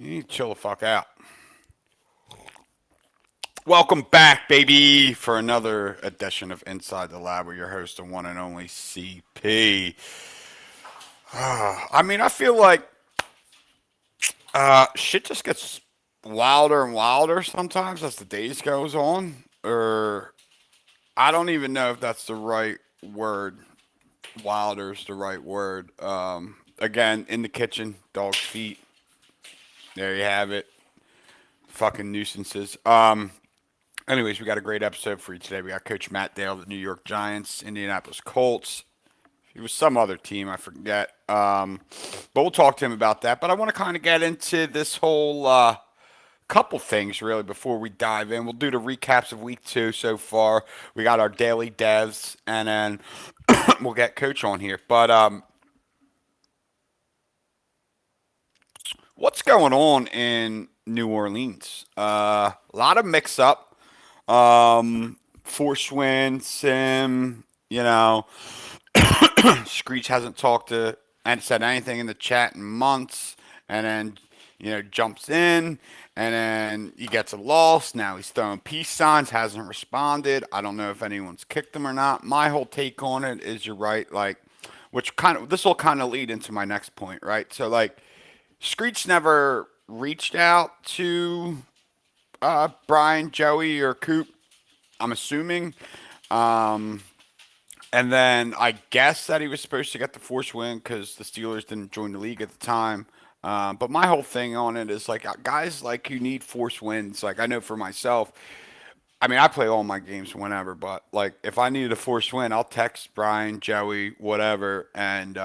You need to chill the fuck out. Welcome back, baby, for another edition of Inside the Lab with your host, the one and only CP. I feel like shit just gets wilder and wilder sometimes as the days goes on. Or I don't even know if that's the right word. Wilder is the right word. Again, in the kitchen, dog's feet. There you have it. Fucking nuisances. Anyways, we got a great episode for you today. We got Coach Matt Dale, the New York Giants, Indianapolis Colts. He was some other team, I forget. But we'll talk to him about that. But I want to kind of get into this whole couple things really before we dive in. We'll do the recaps of week 2 so far. We got our daily devs, and then we'll get Coach on here. But what's going on in New Orleans? A lot of mix up. Force win, Sim, Screech hasn't talked to and said anything in the chat in months, and then jumps in, and then he gets a loss. Now he's throwing peace signs, hasn't responded. I don't know if anyone's kicked him or not. My whole take on it is you're right, like, which kind of this will kind of lead into my next point, right? So like, Screech never reached out to Brian, Joey, or Coop. I'm assuming. Um, And then I guess that he was supposed to get the force win because the Steelers didn't join the league at the time. But my whole thing on it is like, guys, like, you need force wins. Like, I know for myself, I mean, I play all my games whenever, but like if I needed a force win, I'll text Brian, Joey, whatever, and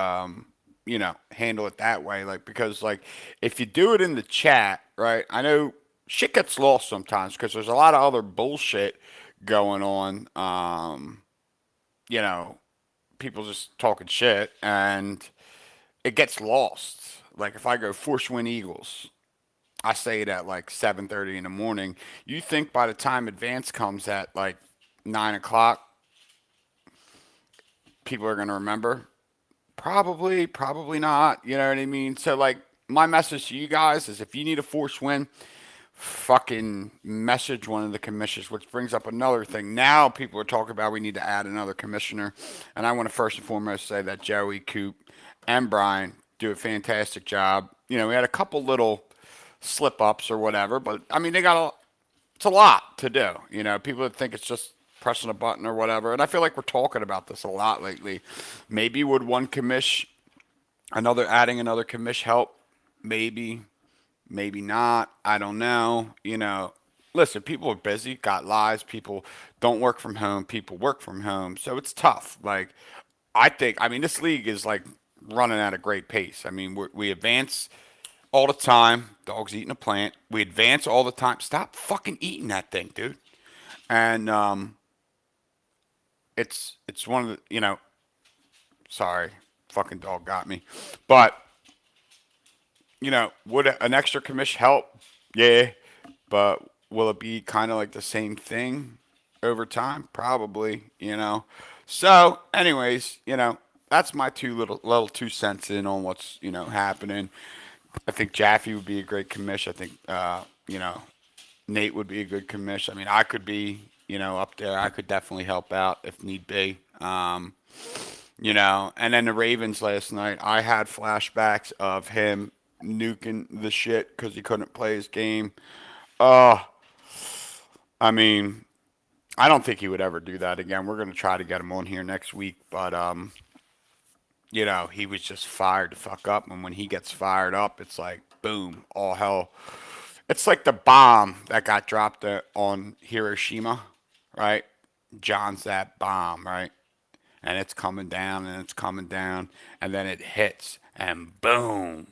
handle it that way. Like, because like if you do it in the chat, right? I know shit gets lost sometimes because there's a lot of other bullshit going on. You know, people just talking shit, and it gets lost. Like if I go force win Eagles, I say it at like 7:30 in the morning. You think by the time advance comes at like 9 o'clock, people are gonna remember? Probably, probably not. You know what I mean? So like my message to you guys is if you need a force win, fucking message one of the commissioners, which brings up another thing. Now people are talking about we need to add another commissioner, and I want to first and foremost say that Joey, Coop, and Brian do a fantastic job. We had a couple little slip ups or whatever, but I mean it's a lot to do. People that think it's just pressing a button or whatever, and I feel like we're talking about this a lot lately. Maybe would one commish, adding another commish help? Maybe, maybe not. I don't know. Listen, people are busy, got lives. People don't work from home. People work from home, so it's tough. Like, I mean, this league is like running at a great pace. I mean, we advance all the time. Dog's eating a plant. We advance all the time. Stop fucking eating that thing, dude. And it's one of the sorry, fucking dog got me. But would an extra commission help? Yeah, but will it be kind of like the same thing over time? Probably. So, anyways, that's my little 2 cents in on what's happening. I think Jaffe would be a great commission. I think Nate would be a good commission. I mean, I could be up there. I could definitely help out if need be. And then the Ravens last night, I had flashbacks of him nuking the shit because he couldn't play his game. Uh, I mean, I don't think he would ever do that again. We're gonna try to get him on here next week, but he was just fired to fuck up, and when he gets fired up, it's like boom, all hell. It's like the bomb that got dropped on Hiroshima, right? John's that bomb, right? And it's coming down and it's coming down, and then it hits, and boom,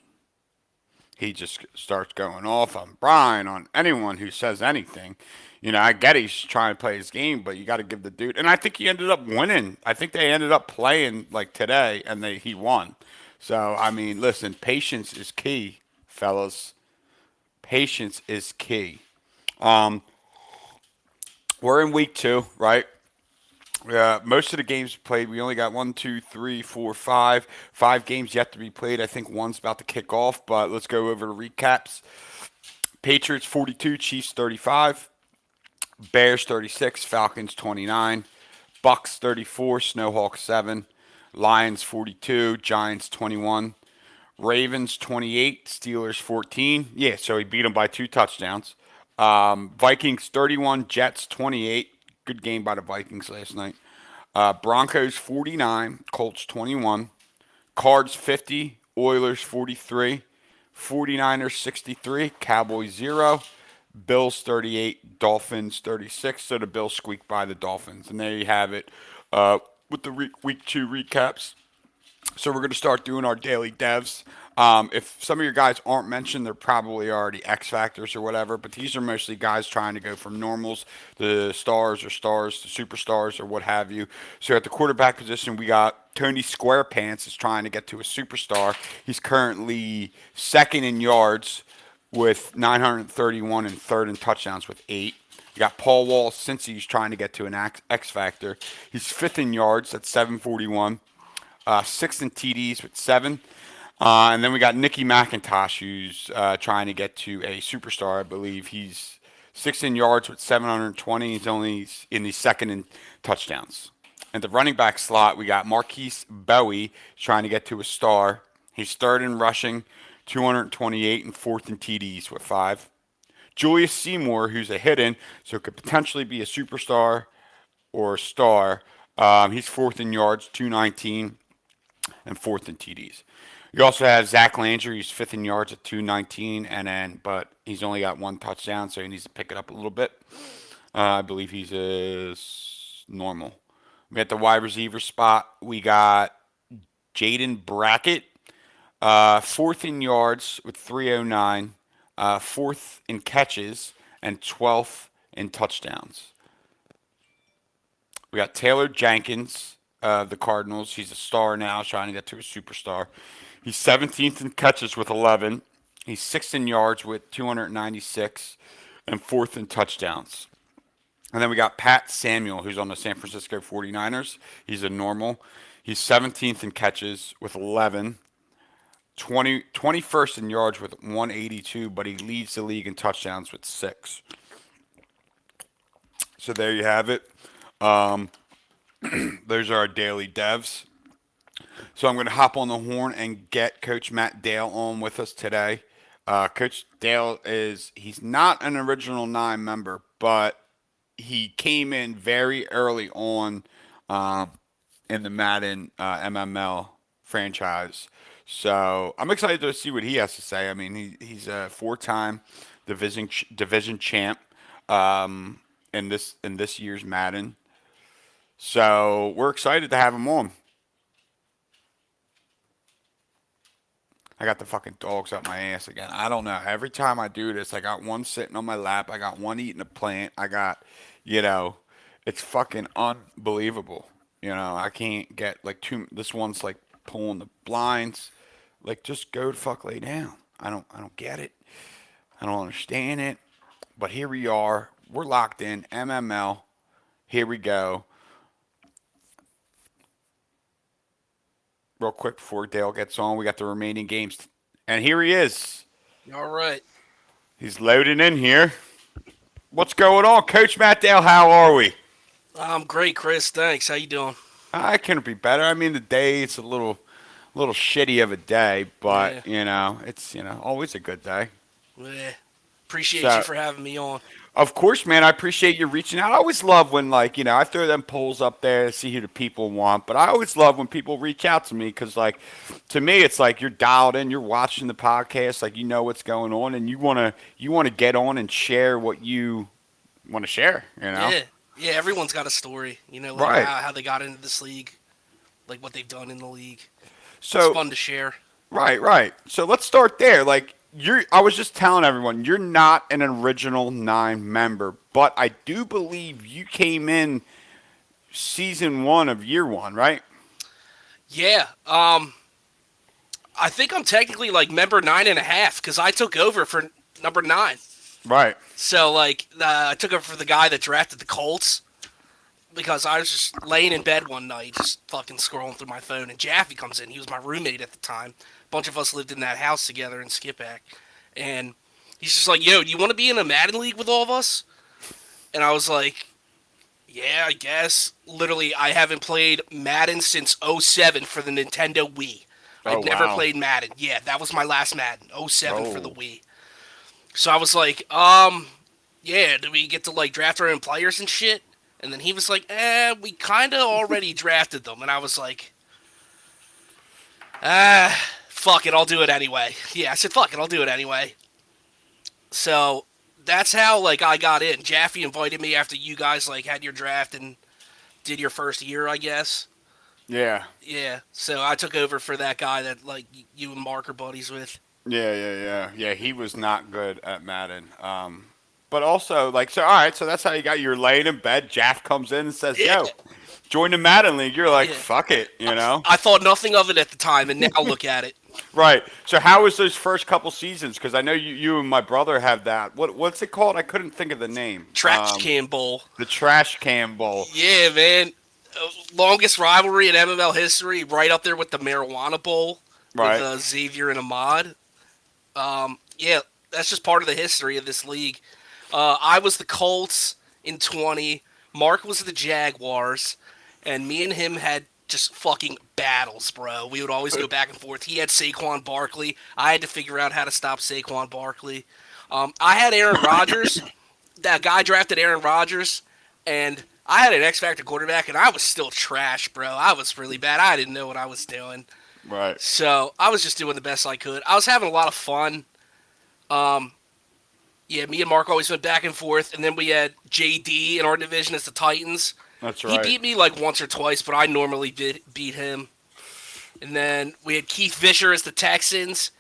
he just starts going off on Brian, on anyone who says anything. I get he's trying to play his game, but you got to give the dude. And I think he ended up winning. I think they ended up playing like today, and he won. So I mean, listen, patience is key, fellas. Patience is key. Um, we're in week 2, right? Most of the games played, we only got one, two, three, four, five. 5 games yet to be played. I think one's about to kick off, but let's go over the recaps. Patriots 42, Chiefs 35, Bears 36, Falcons 29, Bucks 34, Snowhawks 7, Lions 42, Giants 21, Ravens 28, Steelers 14. Yeah, so he beat them by 2 touchdowns. Vikings 31, Jets 28. Good game by the Vikings last night. Broncos 49, Colts 21, Cards 50, Oilers 43, 49ers 63, Cowboys 0, Bills 38, Dolphins 36. So the Bills squeaked by the Dolphins. And there you have it with the week 2 recaps. So we're going to start doing our daily devs. If some of your guys aren't mentioned, they're probably already X Factors or whatever, but these are mostly guys trying to go from normals to stars or stars to superstars or what have you. So at the quarterback position, we got Tony Squarepants is trying to get to a superstar. He's currently second in yards with 931 and third in touchdowns with 8. You got Paul Wall, since he's trying to get to an X Factor. He's fifth in yards at 741. Sixth in TDs with 7. And then we got Nicky McIntosh, who's trying to get to a superstar. I believe he's sixth in yards with 720. He's only in the second in touchdowns. At the running back slot, we got Marquise Bowie trying to get to a star. He's third in rushing, 228, and fourth in TDs with 5. Julius Seymour, who's a hidden, so could potentially be a superstar or a star. He's fourth in yards, 219, and fourth in TDs. You also have Zach Landry, who's fifth in yards at 219, but he's only got 1 touchdown, so he needs to pick it up a little bit. I believe he's normal. We got the wide receiver spot. We got Jaden Brackett, fourth in yards with 309, fourth in catches, and 12th in touchdowns. We got Taylor Jenkins, the Cardinals. He's a star now, trying to get to a superstar. He's 17th in catches with 11. He's 6th in yards with 296 and 4th in touchdowns. And then we got Pat Samuel, who's on the San Francisco 49ers. He's a normal. He's 17th in catches with 11. 21st in yards with 182, but he leads the league in touchdowns with 6. So there you have it. Those are our daily devs. So I'm going to hop on the horn and get Coach Matt Dale on with us today. Coach Dale he's not an original 9 member, but he came in very early on in the Madden MML franchise. So I'm excited to see what he has to say. I mean, he's a 4-time division champ in this year's Madden. So we're excited to have him on. I got the fucking dogs up my ass again. I don't know. Every time I do this, I got one sitting on my lap. I got one eating a plant. I got, it's fucking unbelievable. I can't get this one's like pulling the blinds. Like, just go to fuck lay down. I don't get it. I don't understand it. But here we are. We're locked in. MML. Here we go. Real quick before Dale gets on, we got the remaining games. And here he is. All right. He's loading in here. What's going on? Coach Matt Dale, how are we? I'm great, Chris. Thanks. How you doing? I couldn't be better. I mean, the day, it's a little shitty of a day, but, it's, always a good day. Yeah. Appreciate you for having me on. Of course, man. I appreciate you reaching out. I always love when, I throw them polls up there to see who the people want. But I always love when people reach out to me because, to me, it's like you're dialed in, you're watching the podcast, you know what's going on, and you wanna get on and share what you want to share. Yeah. Everyone's got a story. Right. How they got into this league, what they've done in the league. So it's fun to share. Right. So let's start there. I was just telling everyone, you're not an original 9 member, but I do believe you came in season 1 of year 1, right? Yeah. I think I'm technically member 9.5 because I took over for number 9. Right. So I took over for the guy that drafted the Colts because I was just laying in bed one night, just fucking scrolling through my phone, and Jaffe comes in. He was my roommate at the time. A bunch of us lived in that house together in Skippack, and he's just like, "Yo, do you want to be in a Madden league with all of us?" And I was like, "Yeah, I guess." Literally, I haven't played Madden since '07 for the Nintendo Wii. Oh I'd never wow. played Madden. Yeah, that was my last Madden, '07 for the Oh. Wii. So I was like, yeah, do we get to like draft our own players and shit? And then he was like, we kind of already drafted them. And I was like, fuck it, I'll do it anyway. Yeah, I said, fuck it, I'll do it anyway. So that's how like I got in. Jaffe invited me after you guys like had your draft and did your first year, I guess. Yeah. Yeah, so I took over for that guy that like you and Mark are buddies with. Yeah. He was not good at Madden. But also, like, so all right, so that's how you got. You're laying in bed. Jaff comes in and says, Yeah, "Yo, join the Madden League." You're like, yeah. "Fuck it," you know? I thought nothing of it at the time, and now look at it. Right. So how was those first couple seasons? Because I know you and my brother have that. What's it called? I couldn't think of the name. Trash can bowl. The Trash Can Bowl. Yeah, man. Longest rivalry in MML history, right up there with the Marijuana Bowl with Right. Xavier and Ahmad. Yeah, that's just part of the history of this league. I was the Colts in 20. Mark was the Jaguars, and me and him had just fucking battles, bro. We would always go back and forth. He had Saquon Barkley. I had to figure out how to stop Saquon Barkley. I had Aaron Rodgers. That guy drafted Aaron Rodgers, and I had an X Factor quarterback, and I was still trash, bro. I was really bad. I didn't know what I was doing. Right. So I was just doing the best I could. I was having a lot of fun. Um, yeah, me and Mark always went back and forth, and then we had JD in our division as the Titans. That's He right. beat me like once or twice, but I normally did beat him. And then we had Keith Fisher as the Texans.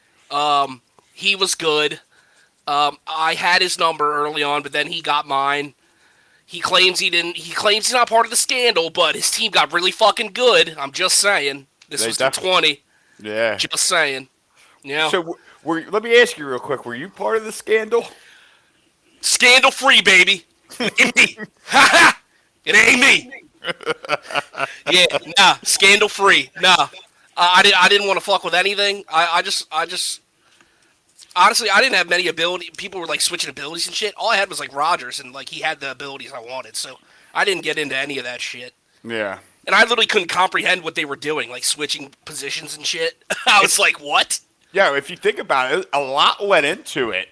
He was good. I had his number early on, but then he got mine. He claims he didn't. He claims he's not part of the scandal, but his team got really fucking good. I'm just saying. This They was the def 20. Yeah. Just saying. You know, So let me ask you real quick. Were you part of the scandal? scandal free, baby. It ain't me. Ha ha. It ain't me. Yeah, nah, scandal free. Nah, I didn't want to fuck with anything. I just honestly, I didn't have many ability. People were like switching abilities and shit. All I had was like Rogers, and like he had the abilities I wanted. So I didn't get into any of that shit. Yeah. And I literally couldn't comprehend what they were doing, like switching positions and shit. I was like, what? Yeah. If you think about it, a lot went into it.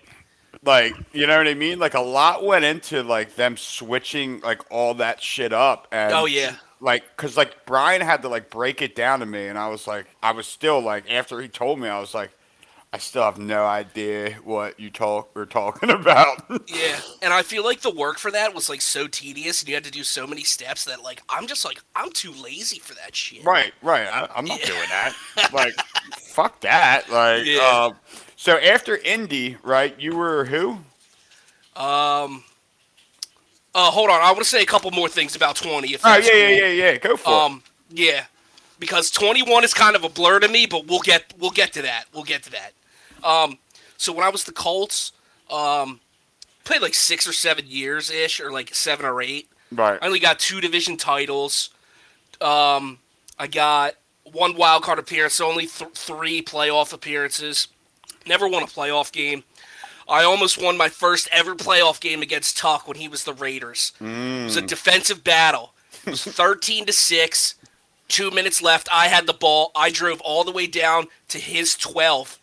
Like, you know what I mean? Like a lot went into like them switching like all that shit up Oh and yeah, like cuz like Brian had to like break it down to me and I was like I was still like after he told me I was like I still have no idea what you were talking about. yeah. And I feel like the work for that was like so tedious, and you had to do so many steps that like I'm just like I'm too lazy for that shit. Right. I'm not Yeah. doing that. Like fuck that. Like Yeah. so after Indy, right? You were who? Um. Hold on. I want to say a couple more things about 20, if Oh that's cool. yeah. Go for it. Yeah, because 21 is kind of a blur to me, but we'll get to that. We'll get to that. So when I was the Colts, played like 6 or 7 years ish, or like 7 or 8. Right. I only got 2 division titles. I got one wild card appearance, so only 3 playoff appearances. Never won a playoff game. I almost won my first ever playoff game against Tuck when he was the Raiders. It was a defensive battle. It was 13-6. 2 minutes left. I had the ball. I drove all the way down to his 12.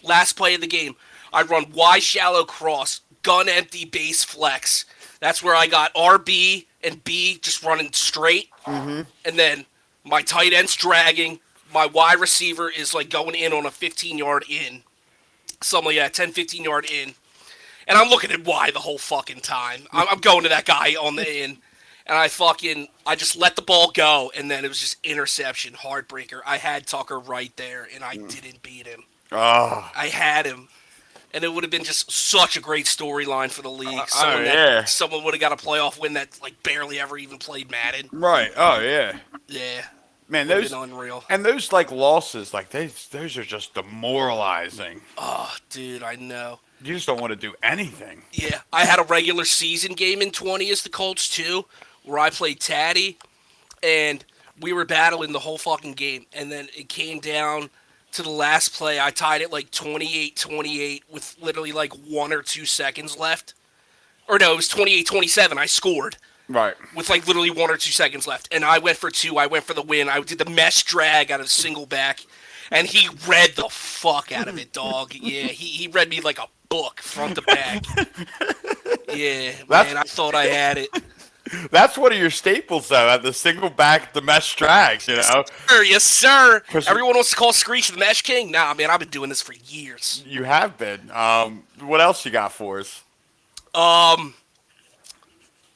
Last play of the game. I run Y shallow cross, gun empty base flex. That's where I got RB and B just running straight. And then my tight end's dragging. My wide receiver is like going in on a 15-yard in. Something like that, 10, 15-yard in. And I'm looking at Y the whole fucking time. I'm going to that guy on the in. And I just let the ball go, and then it was just interception, heartbreaker. I had Tucker right there, and I didn't beat him. Oh. I had him. And it would have been just such a great storyline for the league. Yeah. Someone would have got a playoff win that like barely ever even played Madden. Right. Oh yeah. Yeah, Man, would have those been unreal. and those like losses, like those are just demoralizing. Oh, dude, I know. You just don't want to do anything. Yeah, I had a regular season game in 20 as the Colts too, where I played Taddy, and we were battling the whole fucking game. And then it came down to the last play. I tied it like 28-28 with literally like 1 or 2 seconds left. Or no, it was 28-27. I scored Right. with like literally 1 or 2 seconds left. And I went for two. I went for the win. I did the mesh drag out of single back. And he read the fuck out of it, dog. Yeah, he read me like a book, front to back. Yeah, man, I thought I had it. That's one of your staples, though, at the single back, the mesh drags, you know? Yes, sir. Everyone wants to call Screech the Mesh King. Nah, man, I've been doing this for years. You have been. What else you got for us? Oh,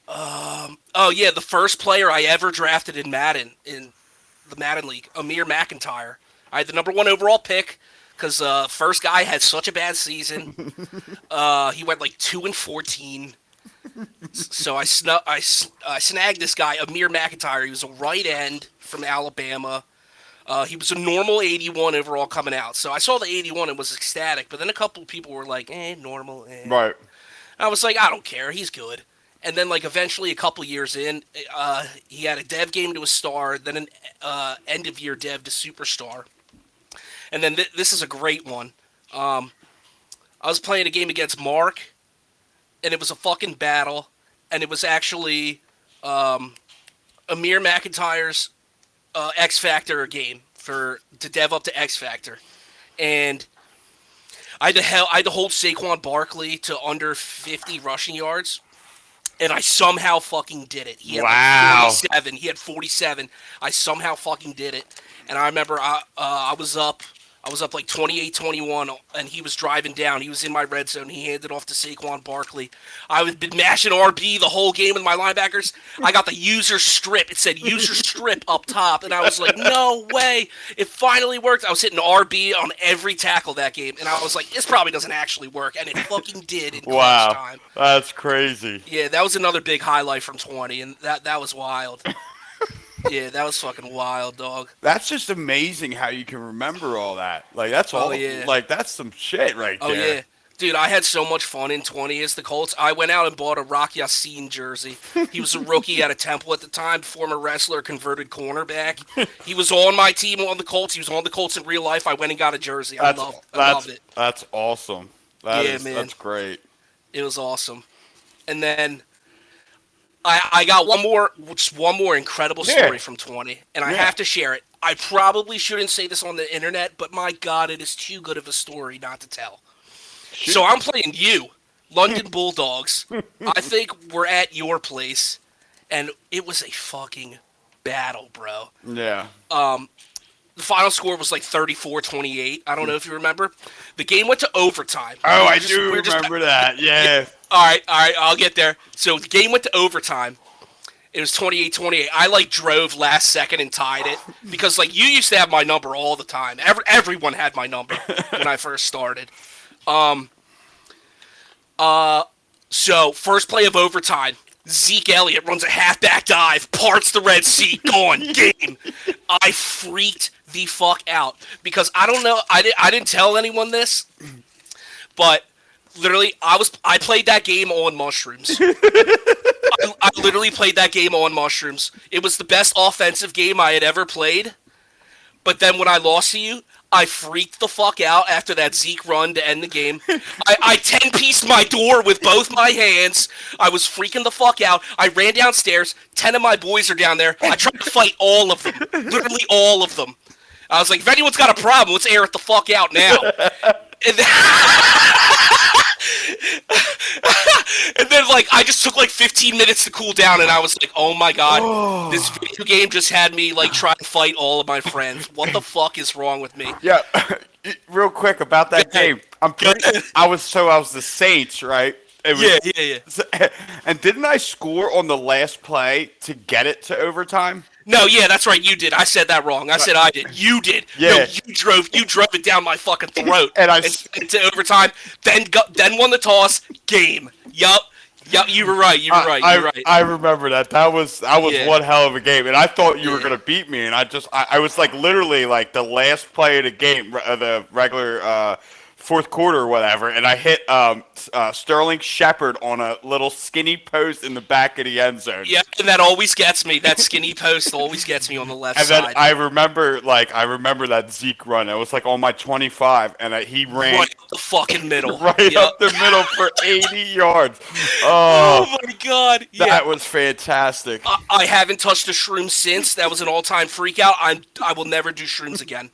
yeah, the first player I ever drafted in Madden, in the Madden League, Amir McIntyre. I had the number 1 overall pick because first guy had such a bad season. He went like 2-14. So I snagged this guy, Amir McIntyre. He was a right end from Alabama. He was a normal 81 overall coming out. So I saw the 81 and was ecstatic. But then a couple of people were like, normal. Right. I was like, I don't care. He's good. And then, like, eventually a couple years in, he had a dev game to a star, then an end-of-year dev to superstar. And then this is a great one. I was playing a game against Mark, and it was a fucking battle, and it was actually Amir McIntyre's X Factor game to dev up to X Factor. And I had to hold Saquon Barkley to under 50 rushing yards. And I somehow fucking did it. He had like 47. He had 47. I somehow fucking did it. And I remember I was up like 28-21, and he was driving down. He was in my red zone. He handed off to Saquon Barkley. I had been mashing RB the whole game with my linebackers. I got the user strip. It said user strip up top, and I was like, no way. It finally worked. I was hitting RB on every tackle that game, and I was like, this probably doesn't actually work, and it fucking did in clutch time. That's crazy. Yeah, that was another big highlight from 20, and that was wild. Yeah, that was fucking wild, dog. That's just amazing how you can remember all that. Like, that's all. Yeah. Like, that's some shit right there. Oh, yeah. Dude, I had so much fun in 20 as the Colts. I went out and bought a Rock Ya-Sin jersey. He was a rookie at a Temple at the time, former wrestler, converted cornerback. He was on my team on the Colts. He was on the Colts in real life. I went and got a jersey. I loved it. That's awesome. Man. That's great. It was awesome. And then I got one more incredible story from 20, and I have to share it. I probably shouldn't say this on the internet, but my God, it is too good of a story not to tell. Shoot. So I'm playing you, London Bulldogs. I think we're at your place, and it was a fucking battle, bro. Yeah. The final score was like 34-28. I don't know if you remember. The game went to overtime. Oh, I do remember that. Yeah. All right, I'll get there. So the game went to overtime. It was 28-28. I like drove last second and tied it because like you used to have my number all the time. Everyone had my number when I first started. So first play of overtime, Zeke Elliott runs a halfback dive, parts the Red Sea, gone, game. I freaked the fuck out because I don't know. I didn't tell anyone this, but literally I played that game on mushrooms. I literally played that game on mushrooms. It was the best offensive game I had ever played. But then when I lost to you, I freaked the fuck out after that Zeke run to end the game. I 10-pieced my door with both my hands. I was freaking the fuck out. I ran downstairs. 10 of my boys are down there. I tried to fight all of them. Literally all of them. I was like, if anyone's got a problem, let's air it the fuck out now. And then, and then, like, I just took, like, 15 minutes to cool down, and I was like, oh, my God, this video game just had me, like, try to fight all of my friends. What the fuck is wrong with me? Yeah, real quick about that game. I was the Saints, right? Yeah. And didn't I score on the last play to get it to overtime? No, yeah, that's right. You did. I said that wrong. I said I did. You did. Yeah. No, you drove it down my fucking throat. and into overtime. Then won the toss. Game. Yup. You were right. You were right. I remember that. That was one hell of a game, and I thought you were gonna beat me, and I was like literally like the last play of the game, the regular fourth quarter or whatever, and I hit Sterling Shepard on a little skinny post in the back of the end zone. Yeah, and that always gets me. That skinny post always gets me on the left And then side. I remember that Zeke run. It was like on my 25, and he ran Right up the fucking middle. right Yep. up the middle for 80 yards. Oh Oh, my god. Yeah. that was fantastic. I haven't touched a shroom since. That was an all-time freak out. I will never do shrooms again.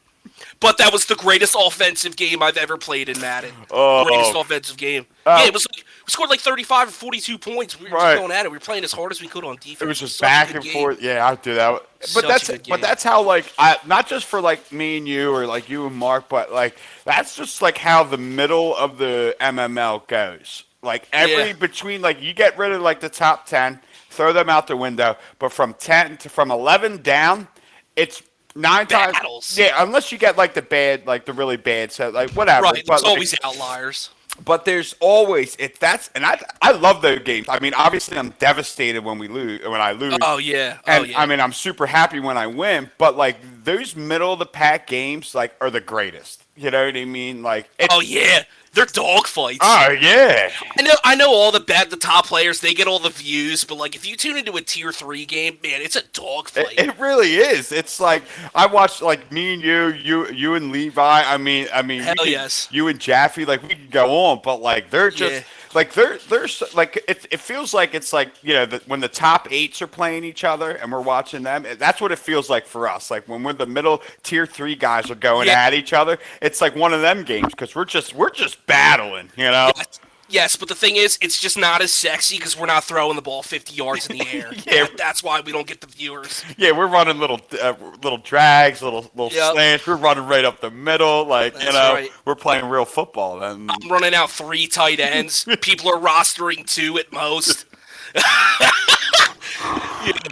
But that was the greatest offensive game I've ever played in Madden. Oh. Greatest offensive game. Oh. Yeah, it was like we scored like 35 or 42 points. We were Right. just going at it. We were playing as hard as we could on defense. It was just Such a back good and game. forth. Yeah, I do that. Such a good game. That's how like I not just for like me and you or like you and Mark, but like that's just like how the middle of the MML goes. Like every Yeah. between like you get rid of like the top 10, throw them out the window, but from 11 down, it's nine times. Battles. Yeah, unless you get like the really bad set, like whatever. Right, But, there's like, always outliers. but there's always I love those games. I mean, obviously I'm devastated when I lose. Oh yeah. Oh And yeah. I mean, I'm super happy when I win, but like those middle of the pack games, like, are the greatest. You know what I mean? Like, Oh yeah. They're dogfights. oh yeah, I know all the top players, they get all the views, but like if you tune into a tier 3 game, man, it's a dogfight. it really is. It's like I watched like me and you and Levi. I mean, Hell we could- yes. you and Jaffe, like we could go on, but like they're just. Yeah. Like like it feels like it's like when the top 8s are playing each other and we're watching them. That's what it feels like for us. Like when we're the middle tier 3 guys are going Yeah. at each other. It's like one of them games because we're just battling. Yes, but the thing is, it's just not as sexy because we're not throwing the ball 50 yards in the air. Yeah. That's why we don't get the viewers. Yeah, we're running little drags, little Yep. slants. We're running right up the middle. Like That's right. we're playing real football. Then I'm running out 3 tight ends. People are rostering 2 at most.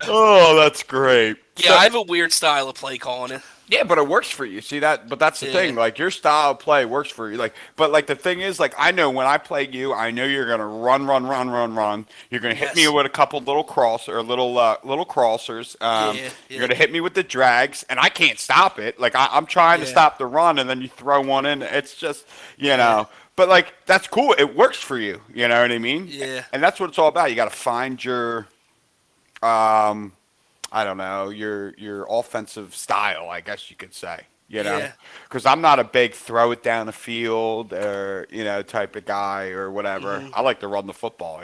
oh, that's great. Yeah, So- I have a weird style of play calling it. Yeah, but it works for you. See that? But that's the Yeah. thing. Like your style of play works for you. Like, but like the thing is, like I know when I play you, I know you're gonna run. You're gonna hit me Yes. with a couple little little crossers. Yeah. You're gonna hit me with the drags, and I can't stop it. Like I'm trying to Yeah. stop the run, and then you throw one in. It's just know. But like that's cool. It works for you. You know what I mean? Yeah. And that's what it's all about. You got to find your I don't know, your offensive style, I guess you could say. Yeah. Because I'm not a big throw it down the field or type of guy or whatever. Mhm. I like to run the football.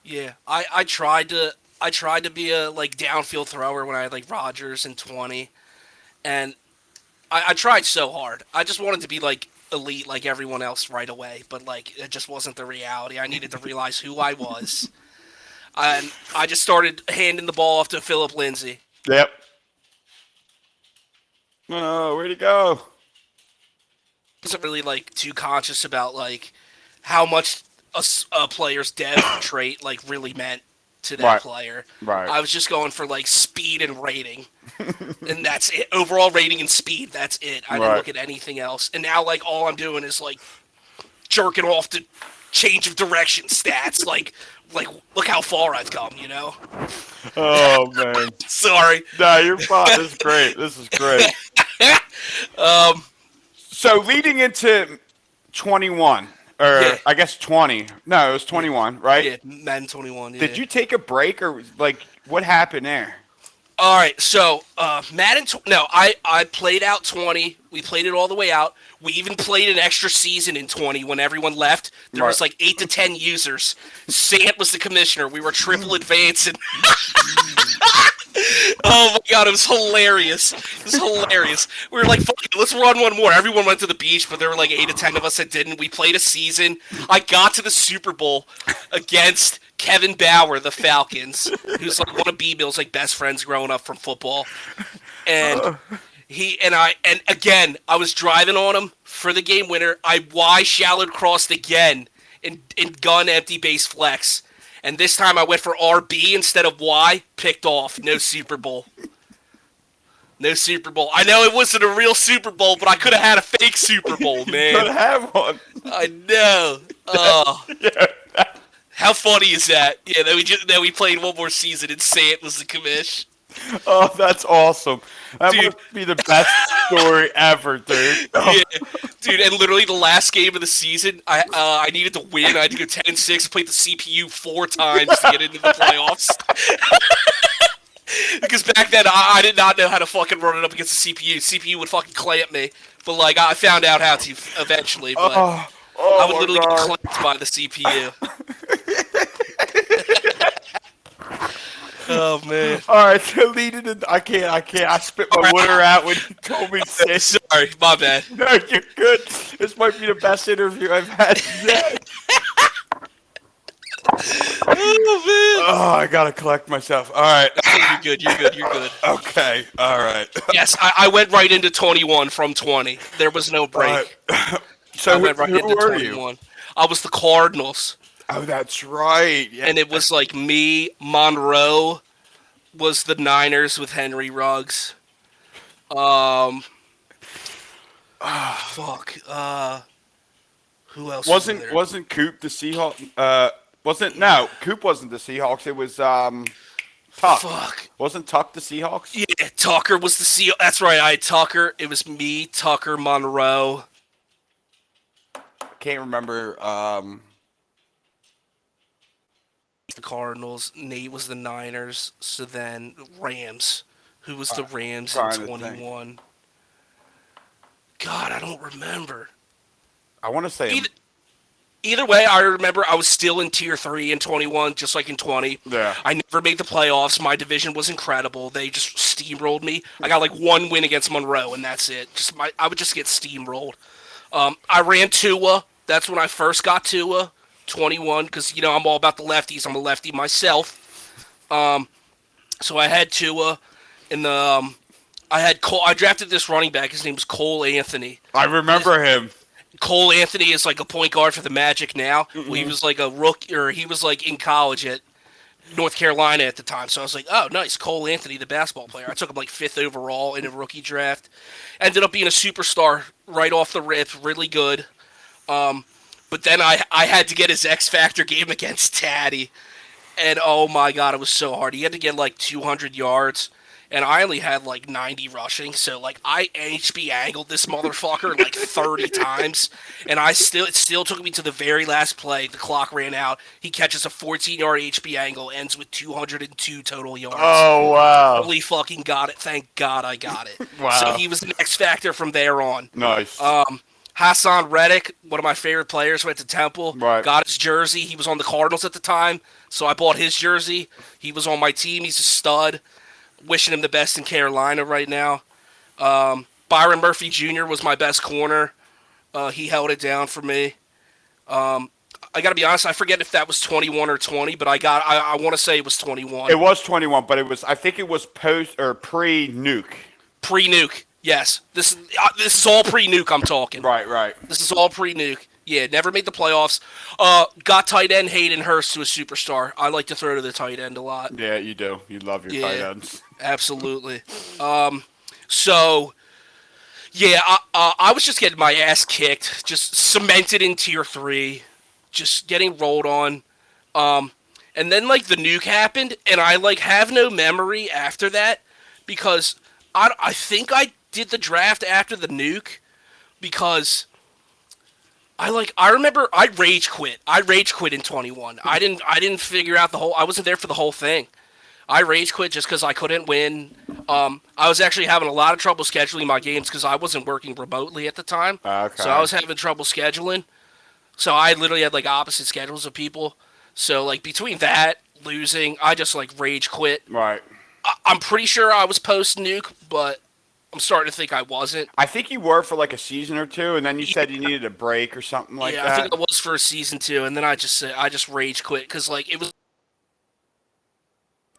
Yeah, I tried to be a like downfield thrower when I had like Rodgers and 20, and I tried so hard. I just wanted to be like elite like everyone else right away, but like it just wasn't the reality. I needed to realize who I was, and I just started handing the ball off to Philip Lindsay. Yep. Oh, where'd he go? Wasn't really like too conscious about like how much a player's dev trait like really meant to that Right. player. Right. I was just going for like speed and rating, and that's it. Overall rating and speed. That's it. I didn't Right. look at anything else. And now like all I'm doing is like jerking off to change of direction stats. like look how far I've come. Oh man. Sorry. No, you're fine. This is great. This is great. So leading into 21, or Yeah. I guess 20. No, it was 21, right? Yeah, Madden 21. Yeah. Did you take a break or like what happened there? All right, so Madden. No, I played out 20. We played it all the way out. We even played an extra season in 20 when everyone left. There was Right. like 8 to 10 users. Sant was the commissioner. We were triple advancing. Oh my god, it was hilarious. It was hilarious. We were like, fuck it, let's run one more. Everyone went to the beach, but there were like 8 to 10 of us that didn't. We played a season. I got to the Super Bowl against Kevin Bauer, the Falcons, who's like one of B-Mill's like best friends growing up from football. And and again, I was driving on him for the game winner. I Y shallowed crossed again in gun empty base flex. And this time I went for RB instead of Y, picked off. No Super Bowl. No Super Bowl. I know it wasn't a real Super Bowl, but I could have had a fake Super Bowl, Could man. have one. I know. Oh. How funny is that? Yeah, that we played one more season and Sant was the commish. Oh, that's awesome. That Dude. must be the best story ever, dude. Yeah, dude, and literally the last game of the season, I needed to win. I had to go 10-6, play the CPU 4 times to get into the playoffs. Because back then I did not know how to fucking run it up against the CPU. CPU would fucking clamp me, but like I found out how to eventually. But Oh, I oh would my literally get God. clamped by the CPU. Oh man. All right, so leading in, I spit my water out when you told me to say. Sorry, my bad. No, you're good. This might be the best interview I've had yet. Oh Oh, I gotta collect myself. All right. man. You're good. You're good. You're good. Okay. All right. Yes, I went right into 21 from 20. There was no break. So I went right who into were you? 21. I was the Cardinals, Oh, that's right. Yeah. and it was like me. Monroe was the Niners with Henry Ruggs. Fuck. Who else was there? Wasn't Coop the Seahawks? Wasn't no Coop wasn't the Seahawks. It was Tuck. Fuck. Wasn't Tuck the Seahawks? Yeah, Tucker was the CEO. That's right. I had Tucker. It was me, Tucker, Monroe. Can't remember. The Cardinals. Nate was the Niners. So then Rams. Who was the Rams trying in to think. 21? God, I don't remember. I want to say. Either way, I remember I was still in Tier 3 in 21, just like in 20. Yeah. I never made the playoffs. My division was incredible. They just steamrolled me. I got like one win against Monroe, and that's it. I would just get steamrolled. I ran Tua. That's when I first got Tua, 21, because, you know, I'm all about the lefties. I'm a lefty myself. So I had Tua, and I had Cole. I drafted this running back. His name was Cole Anthony. I remember him. Cole Anthony is like a point guard for the Magic now. Well, he was like a rookie, or he was like in college at North Carolina at the time. So I was like, oh, nice, Cole Anthony, the basketball player. I took him like 5th overall in a rookie draft. Ended up being a superstar right off the rip, really good. But then I had to get his X Factor game against Taddy. And oh my God, it was so hard. He had to get like 200 yards. And I only had like 90 rushing, so like I HB angled this motherfucker like 30 times, and it still took me to the very last play. The clock ran out. He catches a 14-yard HB angle, ends with 202 total yards. Oh wow! Holy fucking got it! Thank God I got it. Wow. So he was the X factor from there on. Nice. Hassan Reddick, one of my favorite players, went to Temple. Right. Got his jersey. He was on the Cardinals at the time, so I bought his jersey. He was on my team. He's a stud. Wishing him the best in Carolina right now. Byron Murphy Jr. was my best corner. He held it down for me. I got to be honest, I forget if that was 21 or 20, but I want to say it was 21. It was 21, but I think it was post or pre-nuke. Pre-nuke, yes. This is all pre-nuke I'm talking. Right. This is all pre-nuke. Yeah, never made the playoffs. Got tight end Hayden Hurst to a superstar. I like to throw to the tight end a lot. Yeah, you do. You love your tight ends. Absolutely. So, yeah, I was just getting my ass kicked, just cemented in Tier 3, just getting rolled on. And then, like, the nuke happened, and I, like, have no memory after that because I think I did the draft after the nuke because I remember I rage quit. I rage quit in 21. I didn't figure out I wasn't there for the whole thing. I rage quit just because I couldn't win. I was actually having a lot of trouble scheduling my games because I wasn't working remotely at the time. Okay. So I was having trouble scheduling. So I literally had like opposite schedules of people. So like between that, losing, I just like rage quit. Right. I'm pretty sure I was post nuke, but I'm starting to think I wasn't. I think you were for like a season or two, and then you said you needed a break or something like that. Yeah, I think I was for season 2, and then I just rage quit because like it was.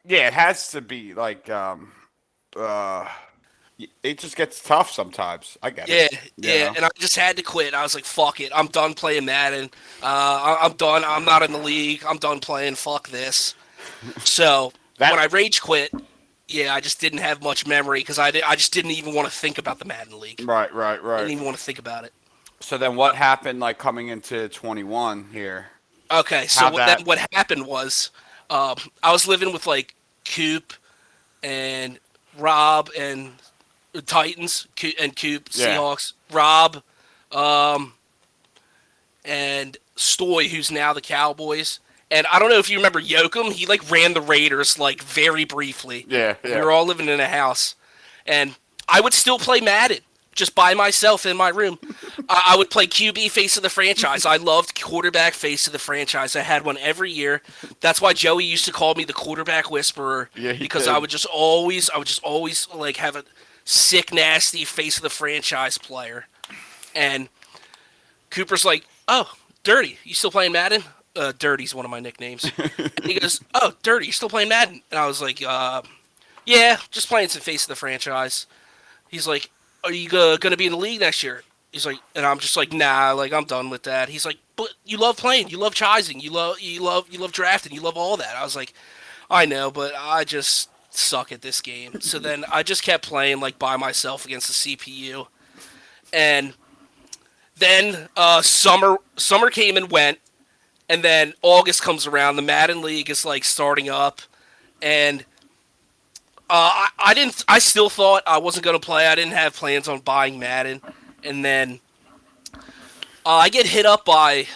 Yeah, it has to be like it just gets tough sometimes. I get it. Yeah, and I just had to quit. I was like, fuck it, I'm done playing Madden. I'm done. I'm not in the league. I'm done playing. Fuck this. So when I rage quit, yeah, I just didn't have much memory because I just didn't even want to think about the Madden League. Right. I didn't even want to think about it. So then what happened like coming into 21 here? Okay, so what happened was I was living with like Coop, and Rob and the Titans and Coop Yeah. Seahawks. Rob, and Stoy, who's now the Cowboys. And I don't know if you remember Yoakum. He like ran the Raiders like very briefly. Yeah, We yeah. were all living in a house, and I would still play Madden just by myself in my room. I would play QB face of the franchise. I loved quarterback face of the franchise. I had one every year. That's why Joey used to call me the quarterback whisperer, Yeah, he because did. I would just always like have a sick, nasty face of the franchise player. And Cooper's like, "Oh, Dirty, you still playing Madden?" Dirty's one of my nicknames. And he goes, "Oh, Dirty, you still playing Madden?" And I was like, "Yeah, just playing some face of the franchise." He's like, "Are you gonna be in the league next year?" He's like, and I'm just like, "Nah, like I'm done with that." He's like, "But you love playing, you love chizing, you love drafting, you love all that." I was like, "I know, but I just suck at this game." So then I just kept playing like by myself against the CPU, and then summer came and went, and then August comes around. The Madden League is like starting up, and I didn't. I still thought I wasn't gonna play. I didn't have plans on buying Madden, and then I get hit up by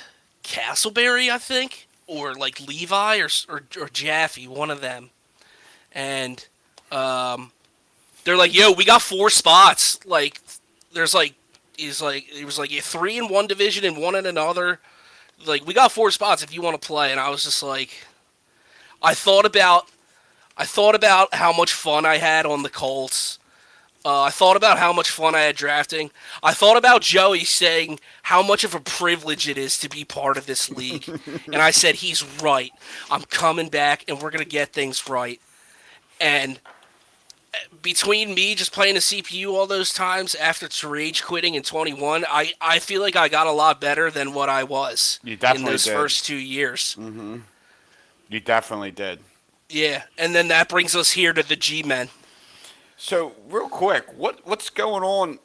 Castleberry, I think, or like Levi or Jaffe, one of them, and they're like, "Yo, we got 4 spots. Like, there's like." He was like, "Yeah, 3 in one division and 1 in another. Like, we got 4 spots if you want to play." And I was just like, I thought about how much fun I had on the Colts. I thought about how much fun I had drafting. I thought about Joey saying how much of a privilege it is to be part of this league. And I said, he's right. I'm coming back and we're going to get things right. And between me just playing the CPU all those times after rage quitting in 21, I feel like I got a lot better than what I was You in definitely those did. first 2 years. You definitely did. Yeah, and then that brings us here to the G-Men. So, real quick, what's going on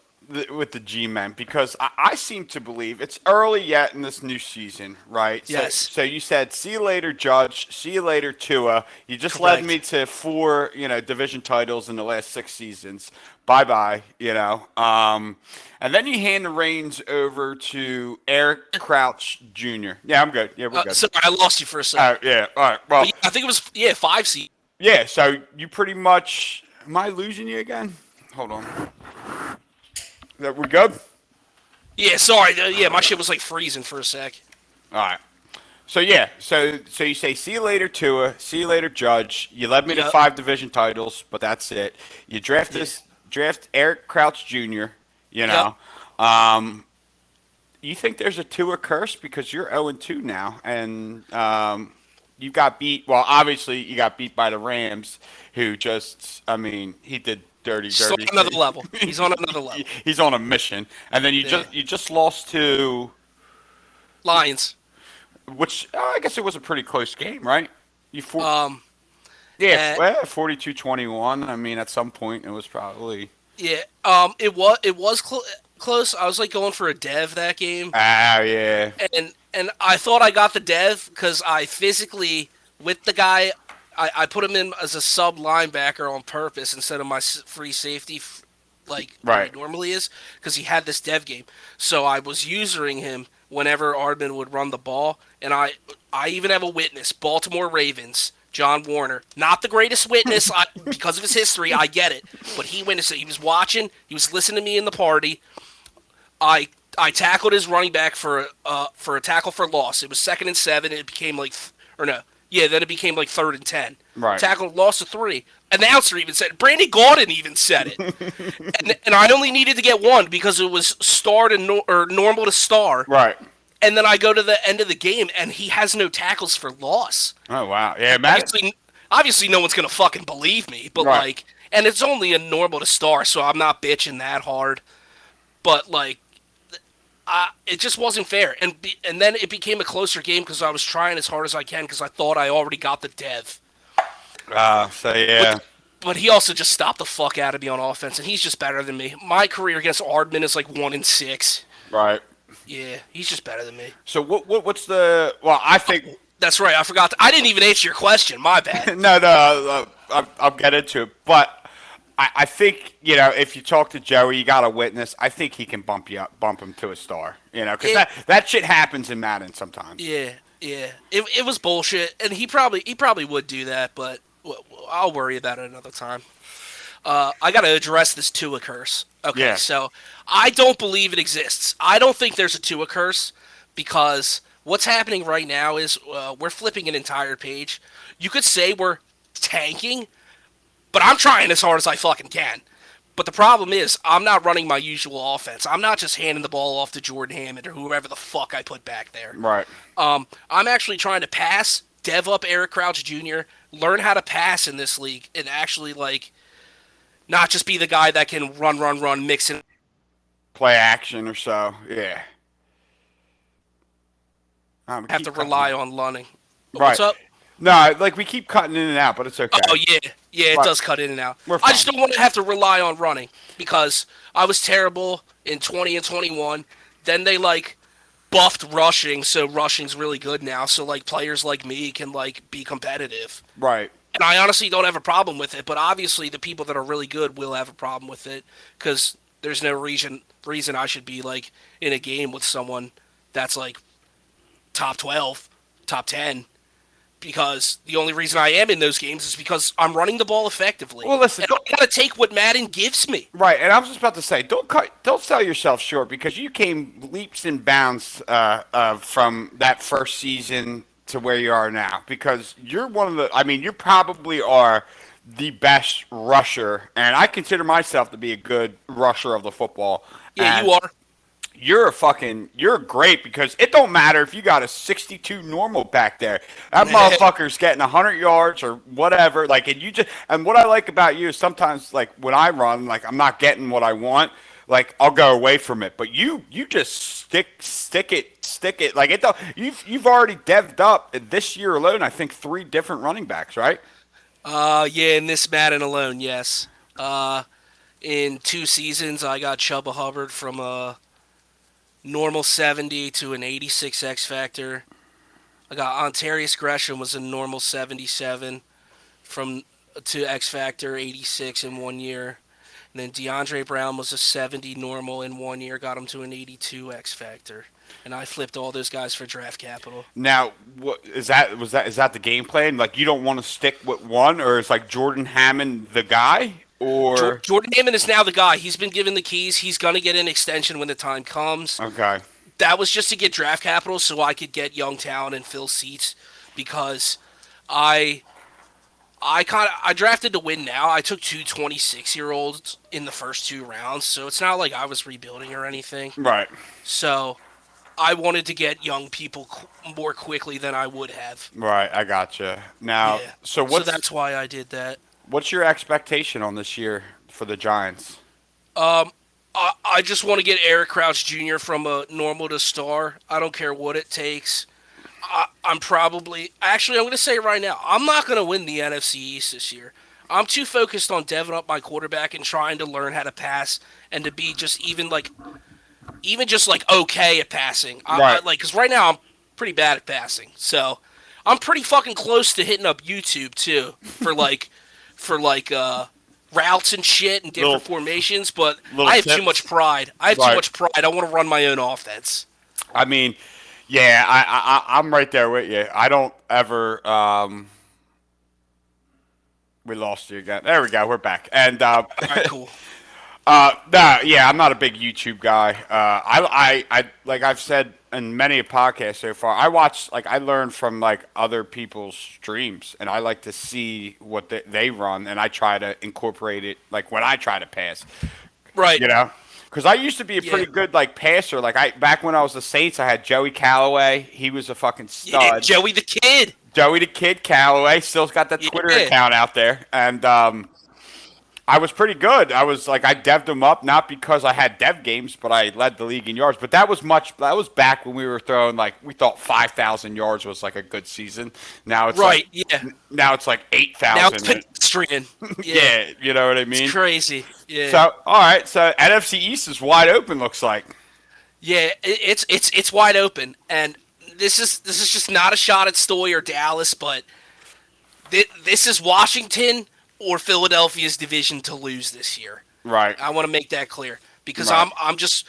with the G-Men? Because I seem to believe it's early yet in this new season, right? Yes. So you said, "See you later, Judge. See you later, Tua." You just led Correct. me to 4, division titles in the last 6 seasons. Bye bye, and then you hand the reins over to Eric Crouch Jr. Yeah, I'm good. Yeah, we're good. Sorry, I lost you for a second. Yeah. All right. But Well, yeah, I think it was 5 seed. yeah. So you pretty much. Am I losing you again? Hold on. That we good? Yeah, sorry. Yeah, my shit was like freezing for a sec. All right. So yeah, so you say see you later Tua, see you later Judge. You led me to Yep. 5 division titles, but that's it. You draft Eric Crouch Jr. You know, you think there's a Tua curse because you're 0-2 now, and you got beat. Well, obviously you got beat by the Rams, who just, I mean, he did He's on dirty. another level. He's on another level. He's on a mission, and then Yeah. you just lost to. Lions. Which I guess it was a pretty close game, right? You four, Um, yeah, uh, well, 42-21. I mean, at some point it was probably yeah. It was close. I was like going for a dev that game, yeah, and I thought I got the dev because I physically with the guy. I put him in as a sub linebacker on purpose instead of my free safety, like Right. he normally is, because he had this dev game. So I was using him whenever Ardman would run the ball, and I even have a witness, Baltimore Ravens, John Warner, not the greatest witness because of his history. I get it, but he witnessed it. He was watching. He was listening to me in the party. I tackled his running back for a tackle for loss. It was 2nd and 7. It became like, or no, yeah, then it became like 3rd and 10. Right. Tackled, loss of 3. Announcer even said, Brandy Gordon even said it, and I only needed to get 1 because it was star to or normal to star. right. And then I go to the end of the game, and he has no tackles for loss. Oh wow, yeah, Matt. Obviously, no one's gonna fucking believe me, but Right. like, and it's only a normal to star, so I'm not bitching that hard. But like, it just wasn't fair, and then it became a closer game because I was trying as hard as I can because I thought I already got the dev. So yeah, But he also just stopped the fuck out of me on offense, and he's just better than me. My career against Ardman is like 1-6. right. Yeah, he's just better than me. So what's the? Well, I think That's right. I forgot. I didn't even answer your question. My bad. no. I'll get into it, but I think if you talk to Joey, you got a witness. I think he can bump him to a star. Because that shit happens in Madden sometimes. Yeah, yeah. It was bullshit, and he probably would do that, but I'll worry about it another time. I got to address this Tua curse. Okay, Yeah. so I don't believe it exists. I don't think there's a Tua curse because what's happening right now is we're flipping an entire page. You could say we're tanking, but I'm trying as hard as I fucking can. But the problem is, I'm not running my usual offense. I'm not just handing the ball off to Jordan Hammond or whoever the fuck I put back there. Right. I'm actually trying to pass, dev up Eric Crouch Jr., learn how to pass in this league, and actually, not just be the guy that can run, mix it. Play action or so. Yeah. Have to rely on Lunning. Right. What's up? No, we keep cutting in and out, but it's okay. Oh, yeah. Yeah, it does cut in and out. I just don't want to have to rely on running because I was terrible in 20 and 21. Then they, buffed rushing, so rushing's really good now. So, players like me can, be competitive. Right. And I honestly don't have a problem with it, but obviously the people that are really good will have a problem with it because there's no reason I should be, in a game with someone that's, top 12, top 10. Because the only reason I am in those games is because I'm running the ball effectively. Well, listen, and I gotta take what Madden gives me. Right, and I was just about to say, don't sell yourself short because you came leaps and bounds from that first season to where you are now. Because you're you probably are the best rusher, and I consider myself to be a good rusher of the football. Yeah, you are. You're great because it don't matter if you got a 62 normal back there. That motherfucker's getting 100 yards or whatever. And what I like about you is sometimes when I run, I'm not getting what I want. I'll go away from it, but you just stick it. You've already devved up this year alone. I think 3 different running backs, right? Yeah, in this Madden alone, yes. In 2 seasons, I got Chubba Hubbard from a normal 70 to an 86 X Factor. I got Ontarius Gresham was a normal 77 to X Factor 86 in 1 year. And then DeAndre Brown was a 70 normal in 1 year, got him to an 82 X Factor. And I flipped all those guys for draft capital. Now, what is that? Is that the game plan? You don't want to stick with one, or is Jordan Hammond the guy? Or Jordan Hammond is now the guy. He's been given the keys. He's going to get an extension when the time comes. Okay. That was just to get draft capital so I could get young talent and fill seats because I drafted to win now. I took 2 26-year-olds in the first 2 rounds, so it's not like I was rebuilding or anything. Right. So I wanted to get young people more quickly than I would have. Right, I gotcha. Now, Yeah. so that's why I did that. What's your expectation on this year for the Giants? I just want to get Eric Crouch Jr. from a normal to star. I don't care what it takes. I'm going to say it right now, I'm not going to win the NFC East this year. I'm too focused on deving up my quarterback and trying to learn how to pass and to be just okay at passing. Right. Because right now I'm pretty bad at passing. So I'm pretty fucking close to hitting up YouTube too for routes and shit and different formations, but I have too much pride. I want to run my own offense. I mean, yeah, I'm right there with you. I don't ever. We lost you again. There we go. We're back. And all right, cool. Yeah, I'm not a big YouTube guy. I like I've said in many podcasts so far. I watch I learn from other people's streams, and I like to see what they run, and I try to incorporate it when I try to pass. Right. Because I used to be a pretty good passer. Back when I was the Saints, I had Joey Callaway. He was a fucking stud. Yeah, Joey the Kid. Joey the Kid Callaway still's got that Twitter account out there, and I was pretty good. I was I devved him up not because I had dev games, but I led the league in yards. But that was back when we were throwing we thought 5,000 yards was a good season. Now it's now it's 8,000. Now it's pedestrian. Yeah, you know what I mean. It's crazy. Yeah. So all right, so NFC East is wide open. Looks like. Yeah, it's wide open, and this is just not a shot at Stoy or Dallas, but this is Washington or Philadelphia's division to lose this year. Right. I want to make that clear because Right. I'm just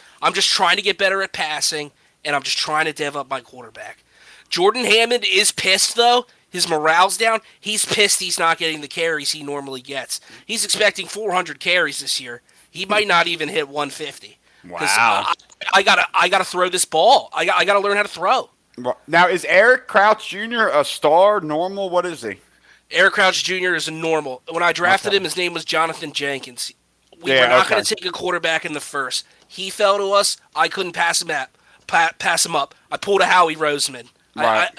trying to get better at passing, and I'm just trying to dev up my quarterback. Jordan Hammond is pissed though. His morale's down. He's pissed he's not getting the carries he normally gets. He's expecting 400 carries this year. He might not even hit 150. Because Wow. I gotta throw this ball. I gotta learn how to throw. Now, is Eric Crouch Jr. a star, normal? What is he? Eric Crouch Jr. is a normal. When I drafted Okay. him, his name was Jonathan Jenkins. We Yeah, were not okay. going to take a quarterback in the first. He fell to us. I couldn't pass him up. I pulled a Howie Roseman. Right.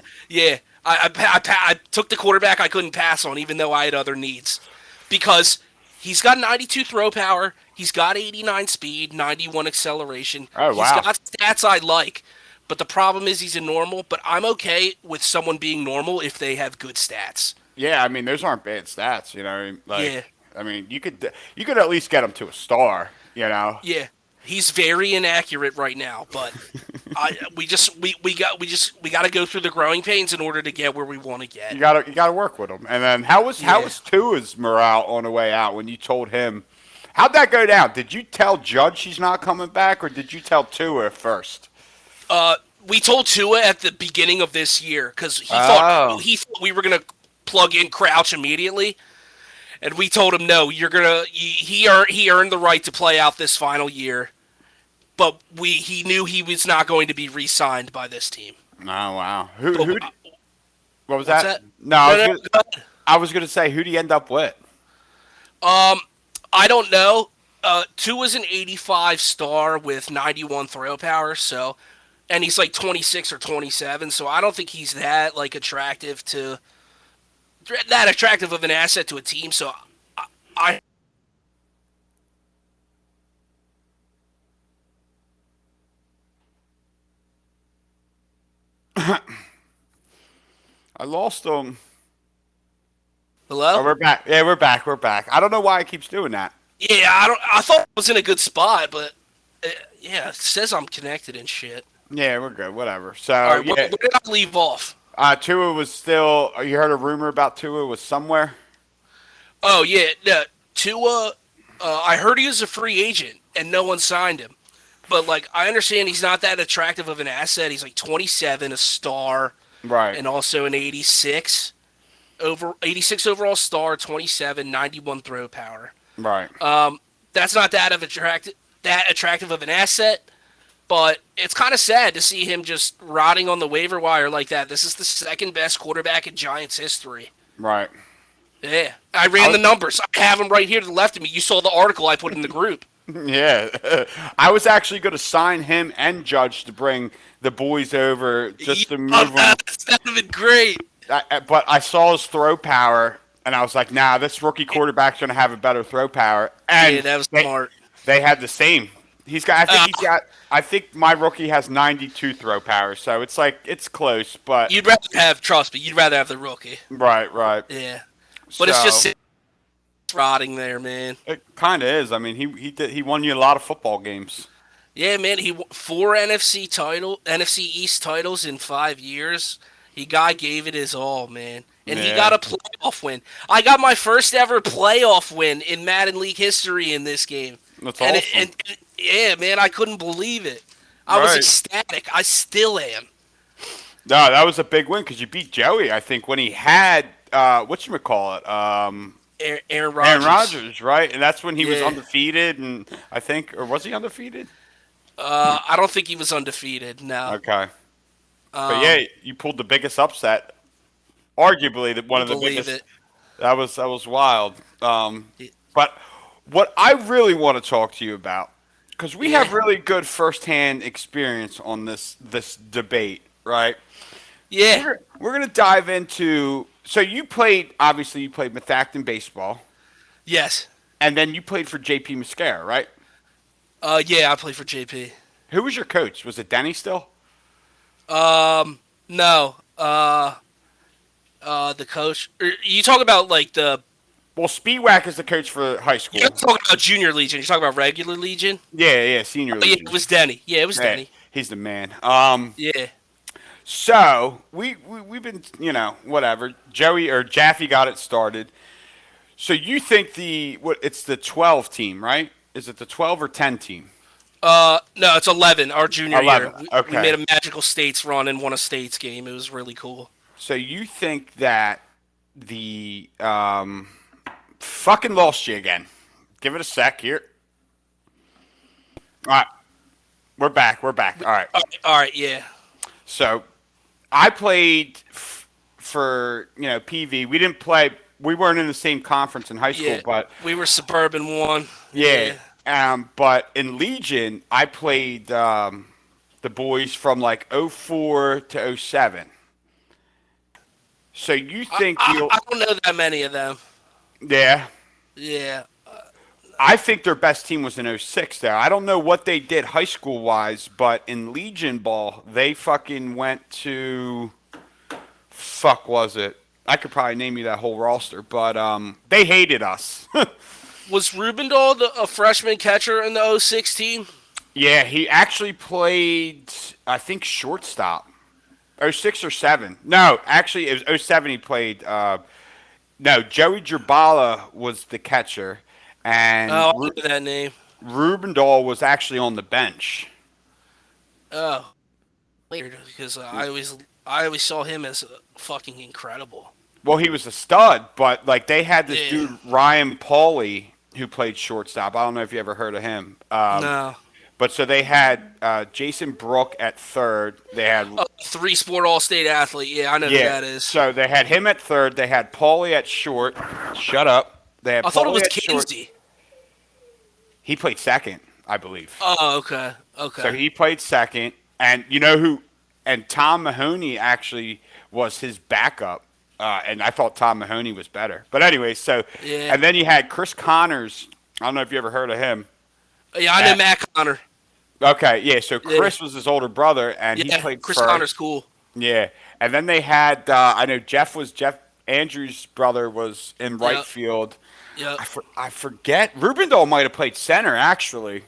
I took the quarterback I couldn't pass on, even though I had other needs, because he's got 92 throw power. He's got 89 speed, 91 acceleration. Oh, wow. He's got stats I like, but the problem is he's a normal. But I'm okay with someone being normal if they have good stats. Yeah, I mean, those aren't bad stats, Like, Yeah. I mean, you could at least get him to a star, Yeah, he's very inaccurate right now, but we got to go through the growing pains in order to get where we want to get. You gotta work with him. And then how was Tua's morale on the way out when you told him? How'd that go down? Did you tell Judge he's not coming back, or did you tell Tua first? We told Tua at the beginning of this year because Oh. he thought we were gonna plug in Crouch immediately, and we told him no, you're gonna he earned the right to play out this final year, but he knew he was not going to be re-signed by this team. Oh wow. Who? But, Who? What was what's that? that? No, No, no, I was gonna say who do you end up with? I don't know. Tua's an 85 star with 91 throw power, so, and he's like 26 or 27, so I don't think he's that like attractive of an asset to a team. So I I lost him. hello. Oh, we're back. Yeah, we're back. We're back. I don't know why it keeps doing that. Yeah, I don't. I thought I was in a good spot, but yeah, it says I'm connected and shit. Yeah, we're good. Whatever. So All right, yeah, where did I leave off? Tua was still. You heard a rumor about Tua was somewhere. Oh yeah, Tua. I heard he was a free agent and no one signed him. But like, I understand he's not that attractive of an asset. He's like 27, a star, Right. and also an 86 overall star, 27, 91 throw power. Right. That's not that attractive of an asset. But it's kind of sad to see him just rotting on the waiver wire like that. This is the second best quarterback in Giants history. Right. Yeah, I ran the numbers. I have them right here to the left of me. You saw the article I put in the group. Yeah. I was actually going to sign him and Judge to bring the boys over just to move them. That would have been great. But I saw his throw power, and I was like, nah, this rookie quarterback's going to have a better throw power. And Yeah, that was smart. they had the same. I think my rookie has 92 throw power, so it's like, it's close, but. Trust me, you'd rather have the rookie. Right, right. Yeah. But it's just So, rotting there, man. it kind of is. I mean, he won you a lot of football games. Yeah, man, he won 4 NFC East titles in 5 years. Guy gave it his all, man. And he Yeah. got a playoff win. I got my first ever playoff win in Madden League history in this game. That's And, awesome. yeah, man, I couldn't believe it. I was Right. ecstatic. I still am. No, that was a big win because you beat Joey, I think, when he had, whatchamacallit, Aaron Rodgers. Aaron Rodgers, right? And that's when he was Yeah. undefeated, and I think, or was he undefeated? I don't think he was undefeated. No. Okay. But yeah, you pulled the biggest upset, arguably one of the believe biggest. it. That was wild. But what I really want to talk to you about, because we have Yeah. really good firsthand experience on this debate, right? Yeah. We're gonna dive into. So you played Methacton baseball, Yes. and then you played for JP Mascara, right? Yeah, I play for JP. Who was your coach? Was it Denny still? No. The coach. You talk about like the. Well, Speedwack is the coach for high school. You're talking about Junior Legion. You're talking about regular Legion. Yeah, senior Oh, yeah, league. it was Denny. Yeah, it was Yeah, Denny. he's the man. Yeah. So we've been, whatever. Joey or Jaffe got it started. So you think it's the 12 team, right? Is it the 12 or 10 team? No, it's 11. Our junior year, 11. we made Okay. a Magical States run and won a states game. It was really cool. So you think that the fucking lost you again? Give it a sec here. All right, we're back. We're back. All right. All right, yeah. So I played for PV. We didn't play. We weren't in the same conference in high school, Yeah, but we were suburban one. yeah. Yeah. But in Legion, I played the boys from like '04 to '07. So you think I don't know that many of them. yeah. Yeah. I think their best team was in '06 there. I don't know what they did high school wise, but in Legion ball, they fucking went to fuck was it? I could probably name you that whole roster, but they hated us. Was Rubendahl a freshman catcher in the '06 team? Yeah, he actually played I think shortstop. '06 or 7. No, actually it was '07 he played no, Joey Gerbala was the catcher and Oh, I remember that name. Rubendahl was actually on the bench. Oh, weird because I always saw him as fucking incredible. Well, he was a stud, but like they had this Yeah. dude Ryan Pauly who played shortstop. I don't know if you ever heard of him. No. But so they had Jason Brook at third. They had Oh, three-sport All-State athlete. Yeah, I know who yeah. that is. So they had him at third. They had Pauly at short. Shut up. They had I thought it Pauly was at short. Kinsey. He played second, I believe. Oh, okay. Okay. So he played second, and you know who? And Tom Mahoney actually was his backup. And I thought Tom Mahoney was better. But anyway, so Yeah. and then you had Chris Connors. I don't know if you ever heard of him. Yeah, I know Matt Connor. Okay, yeah. So Yeah. Chris was his older brother, and he Yeah, played Chris first. Connor's cool. Yeah, and then they had I know Jeff Andrews' brother was in right Yep. field. Yep. I forget. Rubendahl might have played center actually.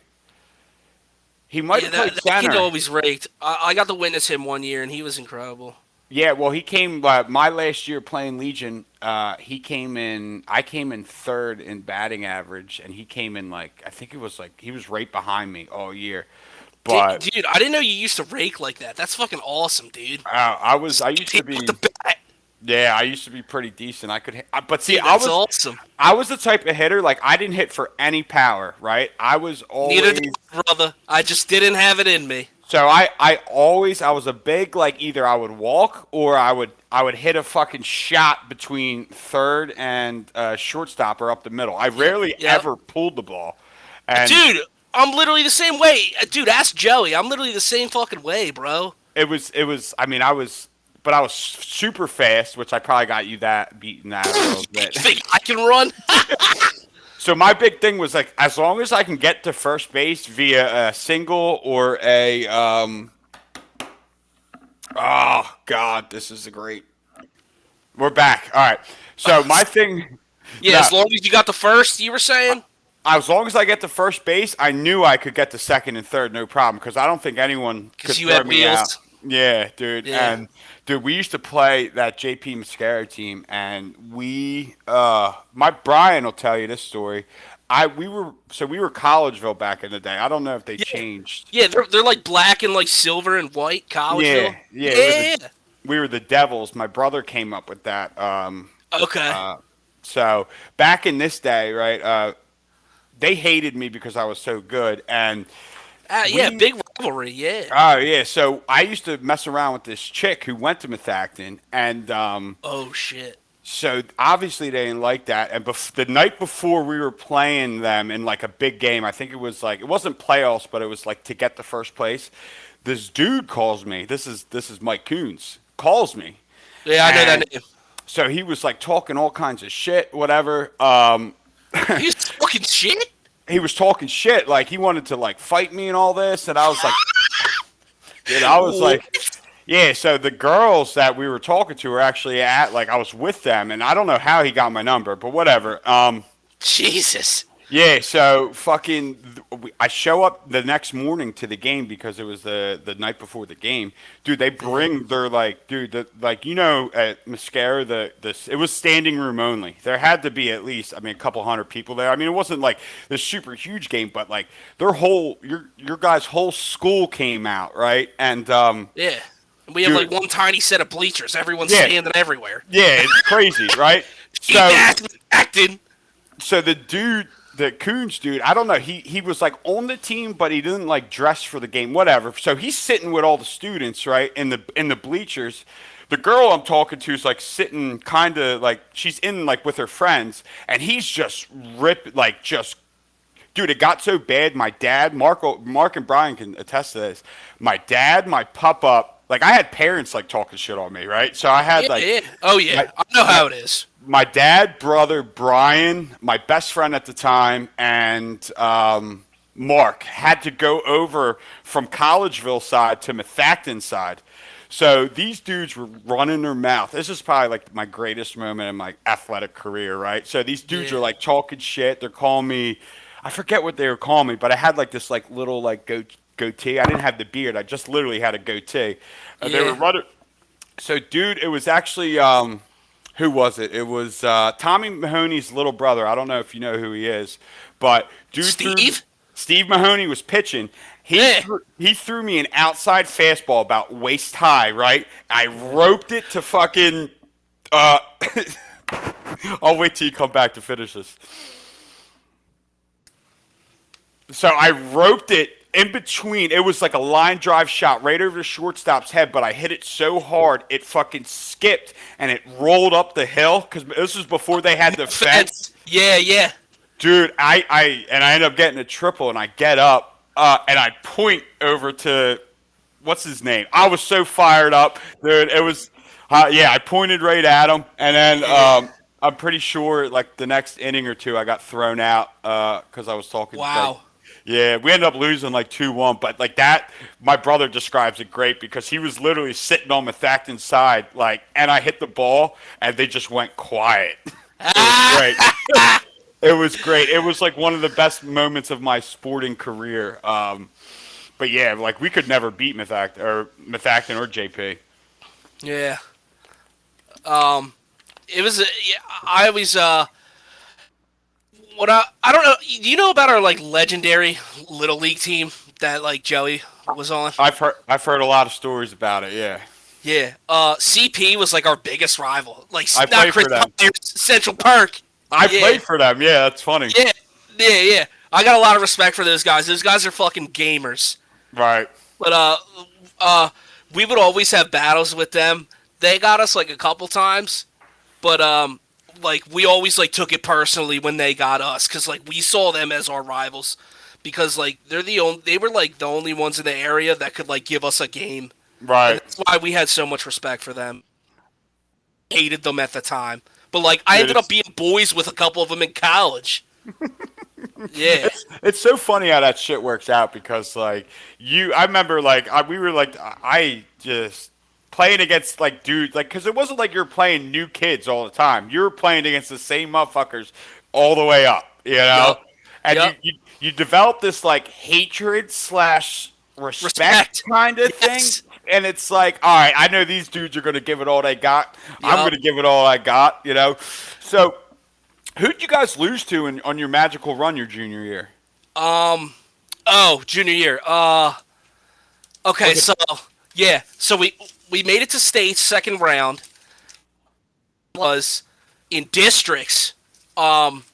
He might Yeah, have played that kid center. always raked. I got to witness him one year, and he was incredible. Yeah, well, he came my last year playing Legion. He came in. I came in third in batting average, and he came in like I think it was like he was right behind me all year. But Dude, I didn't know you used to rake like that. That's fucking awesome, dude. I used to be With the bat. yeah I used to be pretty decent. I could hit, but see Dude, I that's was awesome. I was the type of hitter like I didn't hit for any power, right? I was Neither always did my brother. I just didn't have it in me. so I was a big like either I would walk or I would hit a fucking shot between third and shortstop or up the middle. I rarely Yep. ever pulled the ball, and Dude, I'm literally the same way. Dude, ask Joey. I'm literally the same fucking way, bro. it was I mean I was but I was super fast, which I probably got you that beating that a little You bit. think I can run? So my big thing was like, as long as I can get to first base via a single or a, oh God, this is a great. We're back. All right. So my thing, Yeah, no, as long as you got the first, you were saying? as long as I get to first base, I knew I could get to second and third, no problem, because I don't think anyone could 'Cause you throw had me out. wheels. Yeah, dude. Yeah. And dude, we used to play that JP Mascaro team, and my Brian will tell you this story. We were Collegeville back in the day. I don't know if they changed. Yeah, they're like black and like silver and white, Collegeville. Yeah. Yeah. We were the Devils. My brother came up with that. Okay. So back in this day, right? They hated me because I was so good, and Yeah, we- big rivalry, yeah. oh yeah. So I used to mess around with this chick who went to Methacton, and Oh, shit. so obviously they didn't like that. And the night before we were playing them in like a big game, I think it was like it wasn't playoffs, but it was like to get the first place. This dude calls me. This is Mike Coons calls me. Yeah, I know And that name. So he was like talking all kinds of shit, whatever. He's talking shit? He was talking shit, like he wanted to like fight me and all this, and I was like, dude, I was like, yeah. So the girls that we were talking to were actually at like I was with them, and I don't know how he got my number, but whatever. Jesus. Yeah, so fucking, I show up the next morning to the game because it was the night before the game. Dude, they Yeah. bring their like, dude, like at Mascara, it was standing room only. There had to be at least, I mean, a couple hundred people there. I mean, it wasn't like this super huge game, but like your guys' whole school came out, right? And Yeah. We have like dude, one tiny set of bleachers. Everyone's yeah, standing everywhere. yeah, it's crazy, right? Keep So acting. so the Coons dude, I don't know. He was like on the team, but he didn't like dress for the game, whatever. So he's sitting with all the students, right, in the bleachers. The girl I'm talking to is like sitting kind of like she's in like with her friends, and he's just like just dude. It got so bad. My dad, Mark and Brian can attest to this. My dad, my pup up. Like I had parents like talking shit on me, right? So I had Yeah, like yeah. Oh yeah. my I know my how it is. my dad, brother Brian, my best friend at the time, and Mark had to go over from Collegeville side to Methacton side. So these dudes were running their mouth. This is probably like my greatest moment in my athletic career, right? So these dudes are Yeah. like talking shit. They're calling me, I forget what they were calling me, but I had like this like little like goatee. I didn't have the beard. I just literally had a goatee. They were Yeah. running. So, dude, it was actually who was it? It was Tommy Mahoney's little brother. I don't know if you know who he is, but dude threw Steve? Steve Mahoney was pitching. Yeah. He threw me an outside fastball about waist high, right? I roped it to fucking. Uh, I'll wait till you come back to finish this. So I roped it in between. It was like a line drive shot right over the shortstop's head, but I hit it so hard it fucking skipped and it rolled up the hill because this was before they had the fence. Yeah, yeah. Dude, I end up getting a triple and I get up and I point over to what's his name? I was so fired up, dude. It was yeah, I pointed right at him and then Yeah. I'm pretty sure like the next inning or two I got thrown out because I was talking like Wow. yeah, we ended up losing like 2-1, but like that, my brother describes it great because he was literally sitting on Methacton's side, like, and I hit the ball, and they just went quiet. It was great. It was great. It was like one of the best moments of my sporting career. But yeah, like we could never beat Methacton or JP. Yeah. It was. Yeah, I always. What I don't know. Do you know about our like legendary little league team that like Joey was on? I've heard a lot of stories about it. Yeah, Yeah. CP was like our biggest rival. Like I not played Chris for them. Myers, Central Park. I Yeah. played for them. Yeah, that's funny. Yeah. Yeah. Yeah. I got a lot of respect for those guys. Those guys are fucking gamers. Right. But uh, we would always have battles with them. They got us like a couple times, but like we always like took it personally when they got us because like we saw them as our rivals because like they were like the only ones in the area that could like give us a game, and Right. that's why we had so much respect for them. Hated them at the time, but like I Dude, ended up being boys with a couple of them in college. Yeah, it's so funny how that shit works out because like I remember like we were like I just playing against like dudes like because it wasn't like you're playing new kids all the time. You were playing against the same motherfuckers all the way up, you know. yep, And yep. you develop this like hatred slash respect Respect. kind of thing. Yes. And it's like, all right, I know these dudes are going to give it all they got. I'm going Yep. to give it all I got, you know. So who'd you guys lose to on your magical run your junior year? Oh, junior year. Okay, Was it so yeah, so we made it to states second round. Was in districts. Um,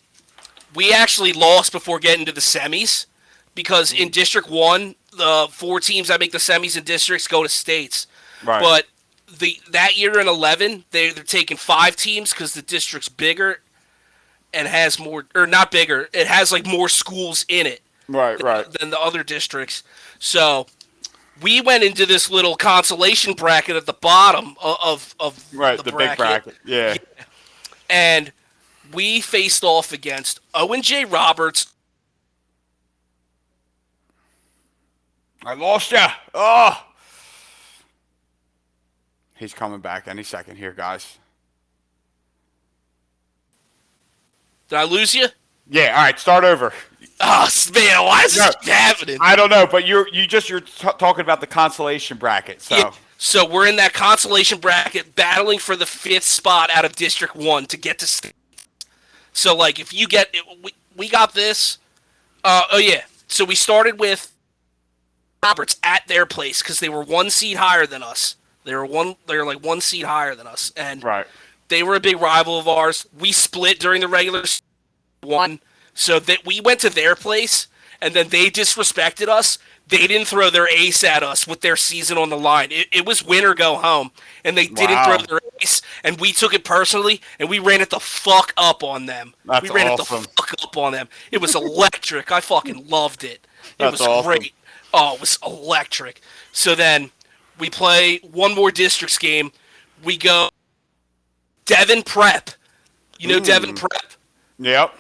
we actually lost before getting to the semis because in District One, the four teams that make the semis in districts go to states. right? But that year in 11, they're taking five teams because the district's bigger and has more, or not bigger. It has like more schools in it Right, right, than the other districts. So we went into this little consolation bracket at the bottom of right. the The big bracket, bracket. Yeah. and we faced off against Owen J. Roberts. I lost ya. Oh, he's coming back any second here, guys. Did I lose you? Yeah, all right, start over. Oh man, why is No, this keep happening? I don't know, but you're talking about the consolation bracket. Yeah. So So we're in that consolation bracket, battling for the fifth spot out of District One to get to state. So like, if you get, we got this. Oh yeah. So we started with Roberts at their place because they were one seed higher than us. They were one. They were like one seed higher than us, and right, they were a big rival of ours. We split during the regular one, so that we went to their place, and then they disrespected us. They didn't throw their ace at us with their season on the line. It was win or go home, and they didn't throw wow, their ace, and we took it personally, and we ran it the fuck up on them. We that's ran it the awesome. fuck up on them. It was electric. I fucking loved it. It That's was awesome. great. Oh, it was electric. So then we play one more districts game. We go Devon Prep. You know Devon Prep? Yep.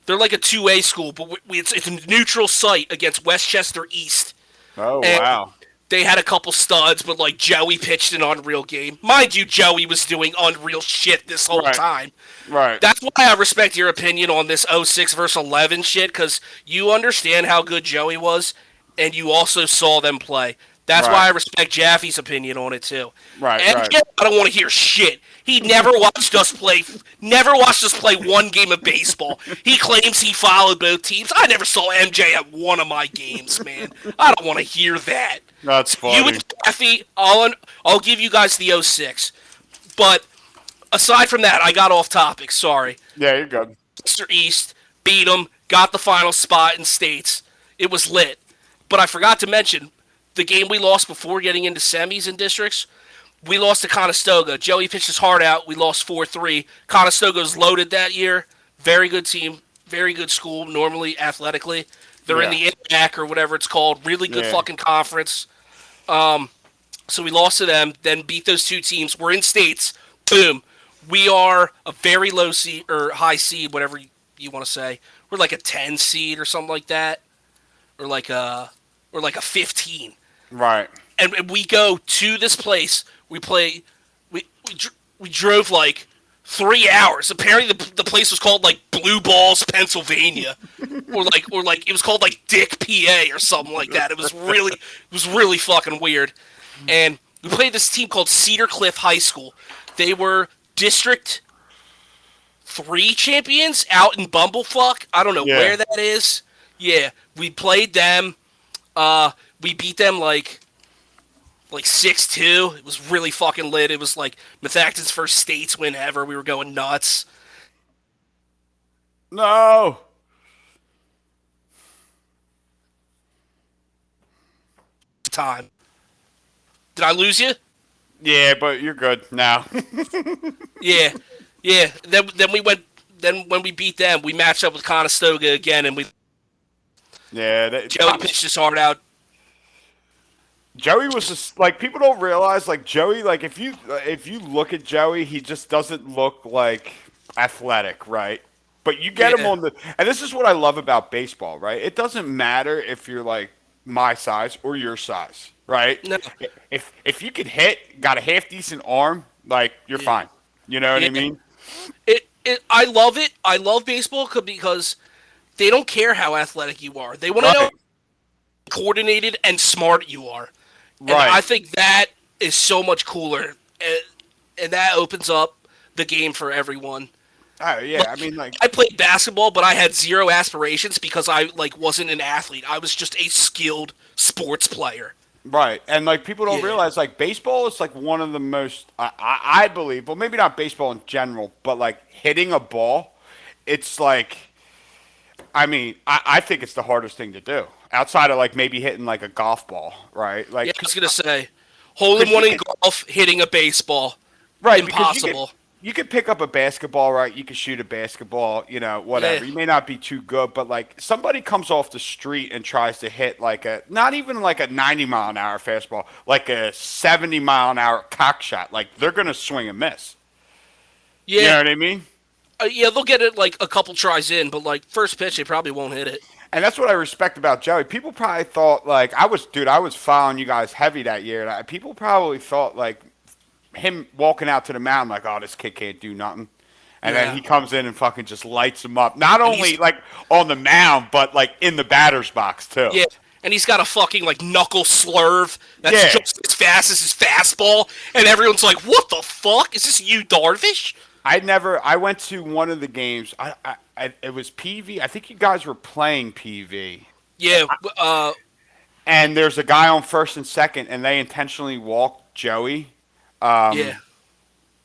They're like a 2A school, but it's a neutral site against Westchester East. Oh And wow. they had a couple studs, but like Joey pitched an unreal game. Mind you, Joey was doing unreal shit this whole Right. time. Right. That's why I respect your opinion on this '06 versus 11 shit, because you understand how good Joey was, and you also saw them play. That's Right. why I respect Jaffe's opinion on it too. Right, And right. yeah, I don't want to hear shit. He never watched us play one game of baseball. He claims he followed both teams. I never saw MJ at one of my games, man. I don't want to hear that. That's You funny. and Jaffe, I'll give you guys the '06. But aside from that, I got off topic. Sorry. Yeah, you're good. Mr. East beat them, got the final spot in states. It was lit. But I forgot to mention the game we lost before getting into semis and districts. We lost to Conestoga. Joey pitched his heart out. We lost 4-3. Conestoga's loaded that year. Very good team. Very good school, normally athletically. They're in Yeah. the INAC or whatever it's called. Really good Yeah. fucking conference. So we lost to them, then beat those two teams. We're in states. Boom. We are a very low seed or high seed, whatever you want to say. We're like a 10 seed or something like that, or like a 15. Right. And we go to this place. We play. We drove like 3 hours. Apparently, the place was called like Blue Balls, Pennsylvania, or like it was called like Dick, PA, or something like that. It was really fucking weird. And we played this team called Cedar Cliff High School. They were District 3 champions out in Bumblefuck. I don't know Yeah. where that is. Yeah, we played them. We beat them like 6-2. It was really fucking lit. It was like Methacton's first states win ever. We were going nuts. No. Time. Did I lose you? Yeah, but you're good now. Yeah, yeah. Then we went. Then when we beat them, we matched up with Conestoga again, and we Yeah. Joey pitched his heart out. Joey was just like people don't realize like Joey like if you look at Joey he just doesn't look like athletic, right? But you get him Yeah. on the and this is what I love about baseball, right? It doesn't matter if you're like my size or your size, right? No. If you can hit, got a half decent arm, like you're fine. You know what I Yeah. mean? I love it. I love baseball because they don't care how athletic you are. They want to know Right. how coordinated and smart you are. And Right. I think that is so much cooler, and that opens up the game for everyone. Oh yeah, I mean like I played basketball, but I had zero aspirations because I wasn't an athlete. I was just a skilled sports player. right, and like people don't Yeah. realize like baseball is like one of the most I believe, well maybe not baseball in general, but like hitting a ball, it's like, I mean I think it's the hardest thing to do outside of like maybe hitting like a golf ball, right? Like Yeah, I was gonna say, hole in Because one you in can- golf, hitting a baseball, right because impossible. you could pick up a basketball, right? You could shoot a basketball, you know, whatever. Yeah. You may not be too good, but like somebody comes off the street and tries to hit like a not even like a 90-mile-an-hour fastball, like a 70-mile-an-hour cock shot. Like they're gonna swing and miss. Yeah, You know what I mean? yeah, they'll get it like a couple tries in, but like first pitch, they probably won't hit it. And that's what I respect about Joey. People probably thought like I was following you guys heavy that year. And people probably thought like him walking out to the mound like, oh, this kid can't do nothing. And then Yeah. he comes in and fucking just lights him up. Not And only like on the mound, but like in the batter's box too. yeah, and he's got a fucking like knuckle slurve that's Yeah. just as fast as his fastball, and everyone's like, "What the fuck? Is this you, Darvish?" I went to one of the games. It was PV. I think you guys were playing PV. Yeah, And there's a guy on first and second, and they intentionally walked Joey yeah,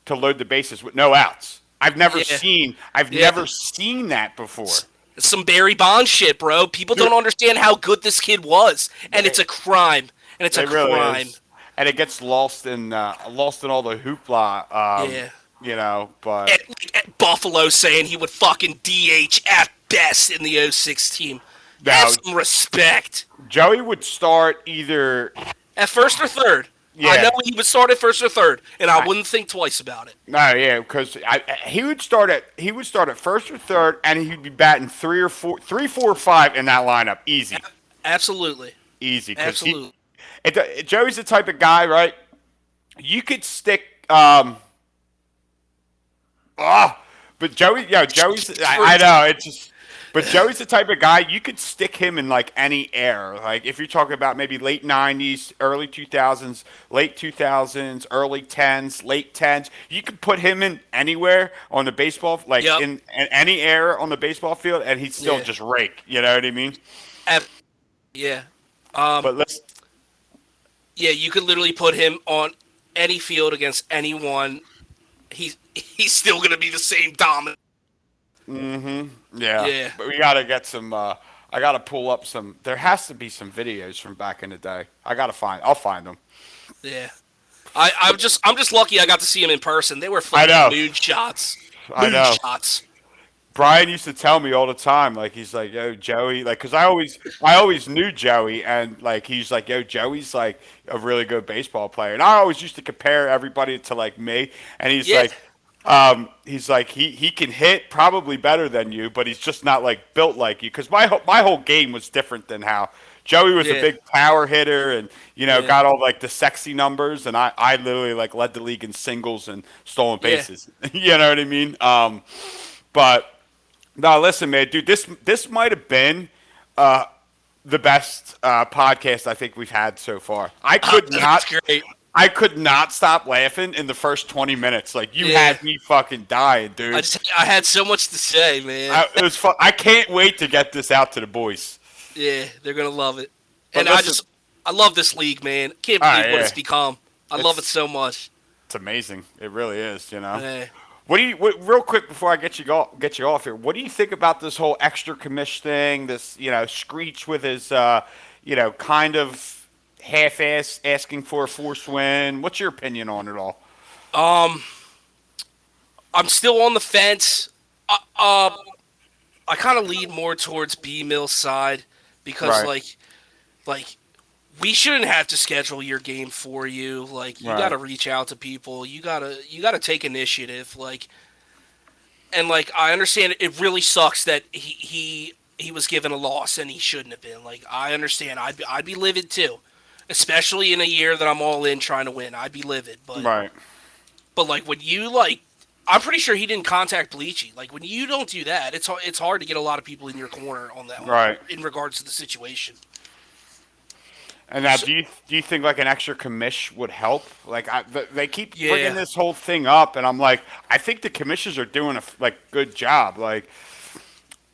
to load the bases with no outs. I've never Yeah. seen. I've Yeah. never seen that before. It's some Barry Bonds shit, bro. People don't understand how good this kid was, and it's a crime, and it's a It really crime. is, and it gets lost in all the hoopla. Yeah. You know, but At Buffalo saying he would fucking DH at best in the '06 team. No. Have some respect. Joey would start either. At first or third. Yeah. I know he would start at first or third, and I wouldn't think twice about it. No, yeah, because he would start at first or third, and he'd be batting 3, 4, or 5 in that lineup, easy, Absolutely. easy. 'Cause Absolutely. Joey's the type of guy, right? You could stick. But Joey's. I know it's just. But Joey's the type of guy you could stick him in like any era. Like if you're talking about maybe late '90s, early 2000s, late 2000s, early 10s, late 10s, you could put him in anywhere on the baseball, like Yep. in any era on the baseball field, and he'd still Yeah. just rake. You know what I mean? Yeah. But let's. Yeah, you could literally put him on any field against anyone. He's still gonna be the same dominant. Yeah. Yeah. But we gotta get some. I gotta pull up some. There has to be some videos from back in the day. I'll find them. Yeah. I'm just lucky I got to see him in person. They were I know. fucking moon shots. I know. Shots. Brian used to tell me all the time, like he's like, "Yo, Joey," like, cause I always knew Joey, and like he's like, "Yo, Joey's like a really good baseball player," and I always used to compare everybody to like me, and Yeah. he's like he can hit probably better than you, but he's just not like built like you, cause my whole game was different than how Joey was a Yeah. big power hitter, and Yeah. got all like the sexy numbers, and I literally like led the league in singles and stolen Yeah. bases, you know what I mean? But. No, listen, man, dude. This might have been the best podcast I think we've had so far. I could not. That's great. I could not stop laughing in the first 20 minutes. Like you Yeah. had me fucking dying, dude. I had so much to say, man. It was fun. I can't wait to get this out to the boys. Yeah, they're gonna love it. But And listen- I love this league, man. Can't believe what yeah. it's become. I love it so much. It's amazing. It really is. You know. Yeah. Real quick before I get you off here? What do you think about this whole extra commish thing? This Screech with his kind of half-ass asking for a force win. What's your opinion on it all? I'm still on the fence. I kind of lean more towards B Mill's side because Right. like we shouldn't have to schedule your game for you. Like you Right. got to reach out to people. You gotta take initiative. Like, and like I understand it really sucks that he was given a loss and he shouldn't have been. Like I understand. I'd be livid too, especially in a year that I'm all in trying to win. I'd be livid. But Right. but like when you like, I'm pretty sure he didn't contact Bleachy. Like when you don't do that, it's hard to get a lot of people in your corner on that one. Right. In regards to the situation. And now, do you think like an extra commish would help? Like they keep bringing this whole thing up, and I'm like, I think the commissioners are doing a good job. Like,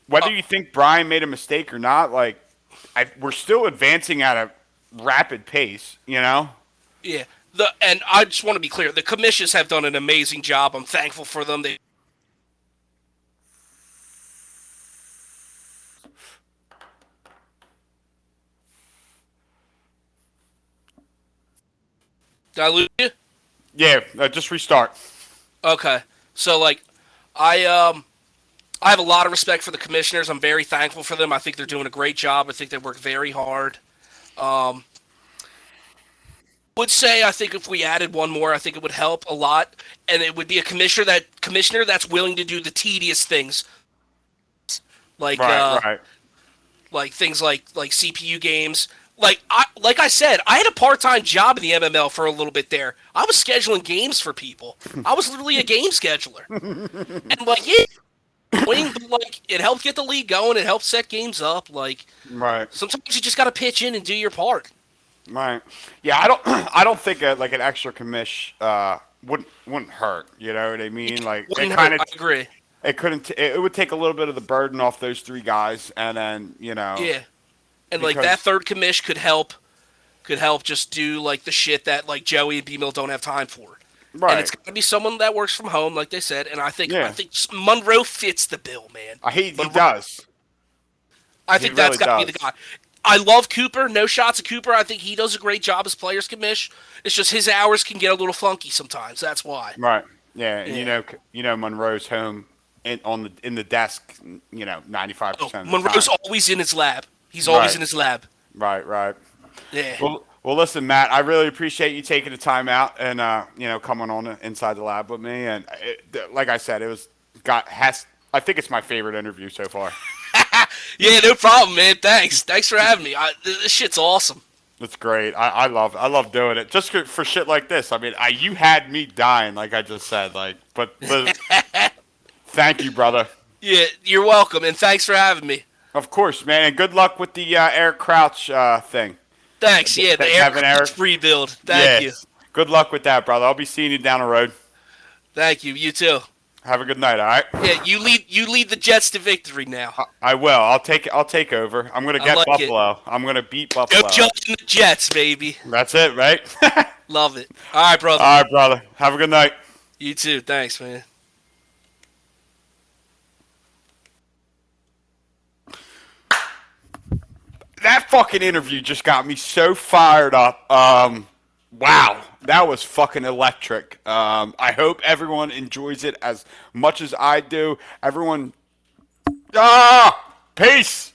whether you think Brian made a mistake or not, like, we're still advancing at a rapid pace. You know? Yeah. And I just want to be clear, the commissions have done an amazing job. I'm thankful for them. Did I lose you? Yeah. Just restart. Okay. So like I have a lot of respect for the commissioners. I'm very thankful for them. I think they're doing a great job. I think they work very hard. Would say I think if we added one more, I think it would help a lot, and it would be a commissioner that's willing to do the tedious things, like Right. like things like CPU games, like I said, I had a part-time job in the MML for a little bit there. I was scheduling games for people. I was literally a game scheduler, and like yeah, winning, but like it helped get the league going. It helped set games up. Like Right. sometimes you just got to pitch in and do your part. Right. Yeah, I don't I don't think like an extra commish wouldn't hurt. You know what I mean? Like it Wouldn't kind hurt. of I agree. it couldn't it would take a little bit of the burden off those three guys, and then Yeah, and like that because third commish could help just do like the shit that like Joey and B Mill don't have time for. And it's right. got to be someone that works from home, like they said. And I think I Yeah, think Monroe fits the bill, man. he Monroe, does. I He think that's really got to be does. the guy. I love Cooper. No shots at Cooper. I think he does a great job as players commish. It's just his hours can get a little funky sometimes. That's why. Right. Yeah, and Yeah. Monroe's home in the desk, 95% of the time. Monroe's always in his lab. He's always Right. in his lab. Right, right. Yeah. Well, listen, Matt. I really appreciate you taking the time out and coming on inside the lab with me. And like I said, it was got has. I think it's my favorite interview so far. Yeah, no problem, man. Thanks. Thanks for having me. This shit's awesome. It's great. I love doing it just for shit like this. I mean, you had me dying, like I just said. But thank you, brother. Yeah, you're welcome, and thanks for having me. Of course, man. And good luck with the Eric Crouch thing. Thanks. Yeah, the Having Eric. rebuild. Thank you. Yes. Good luck with that, brother. I'll be seeing you down the road. Thank you. You too. Have a good night, all right? Yeah, you lead the Jets to victory now. I will. I'll take over. I'm gonna I get like it. Buffalo. I'm gonna beat Go Buffalo. Jets and the Jets, baby. That's it, right? Love it. All right, brother. All right, brother. Have a good night. You too. Thanks, man. That fucking interview just got me so fired up. Wow, that was fucking electric. I hope everyone enjoys it as much as I do. Everyone, peace.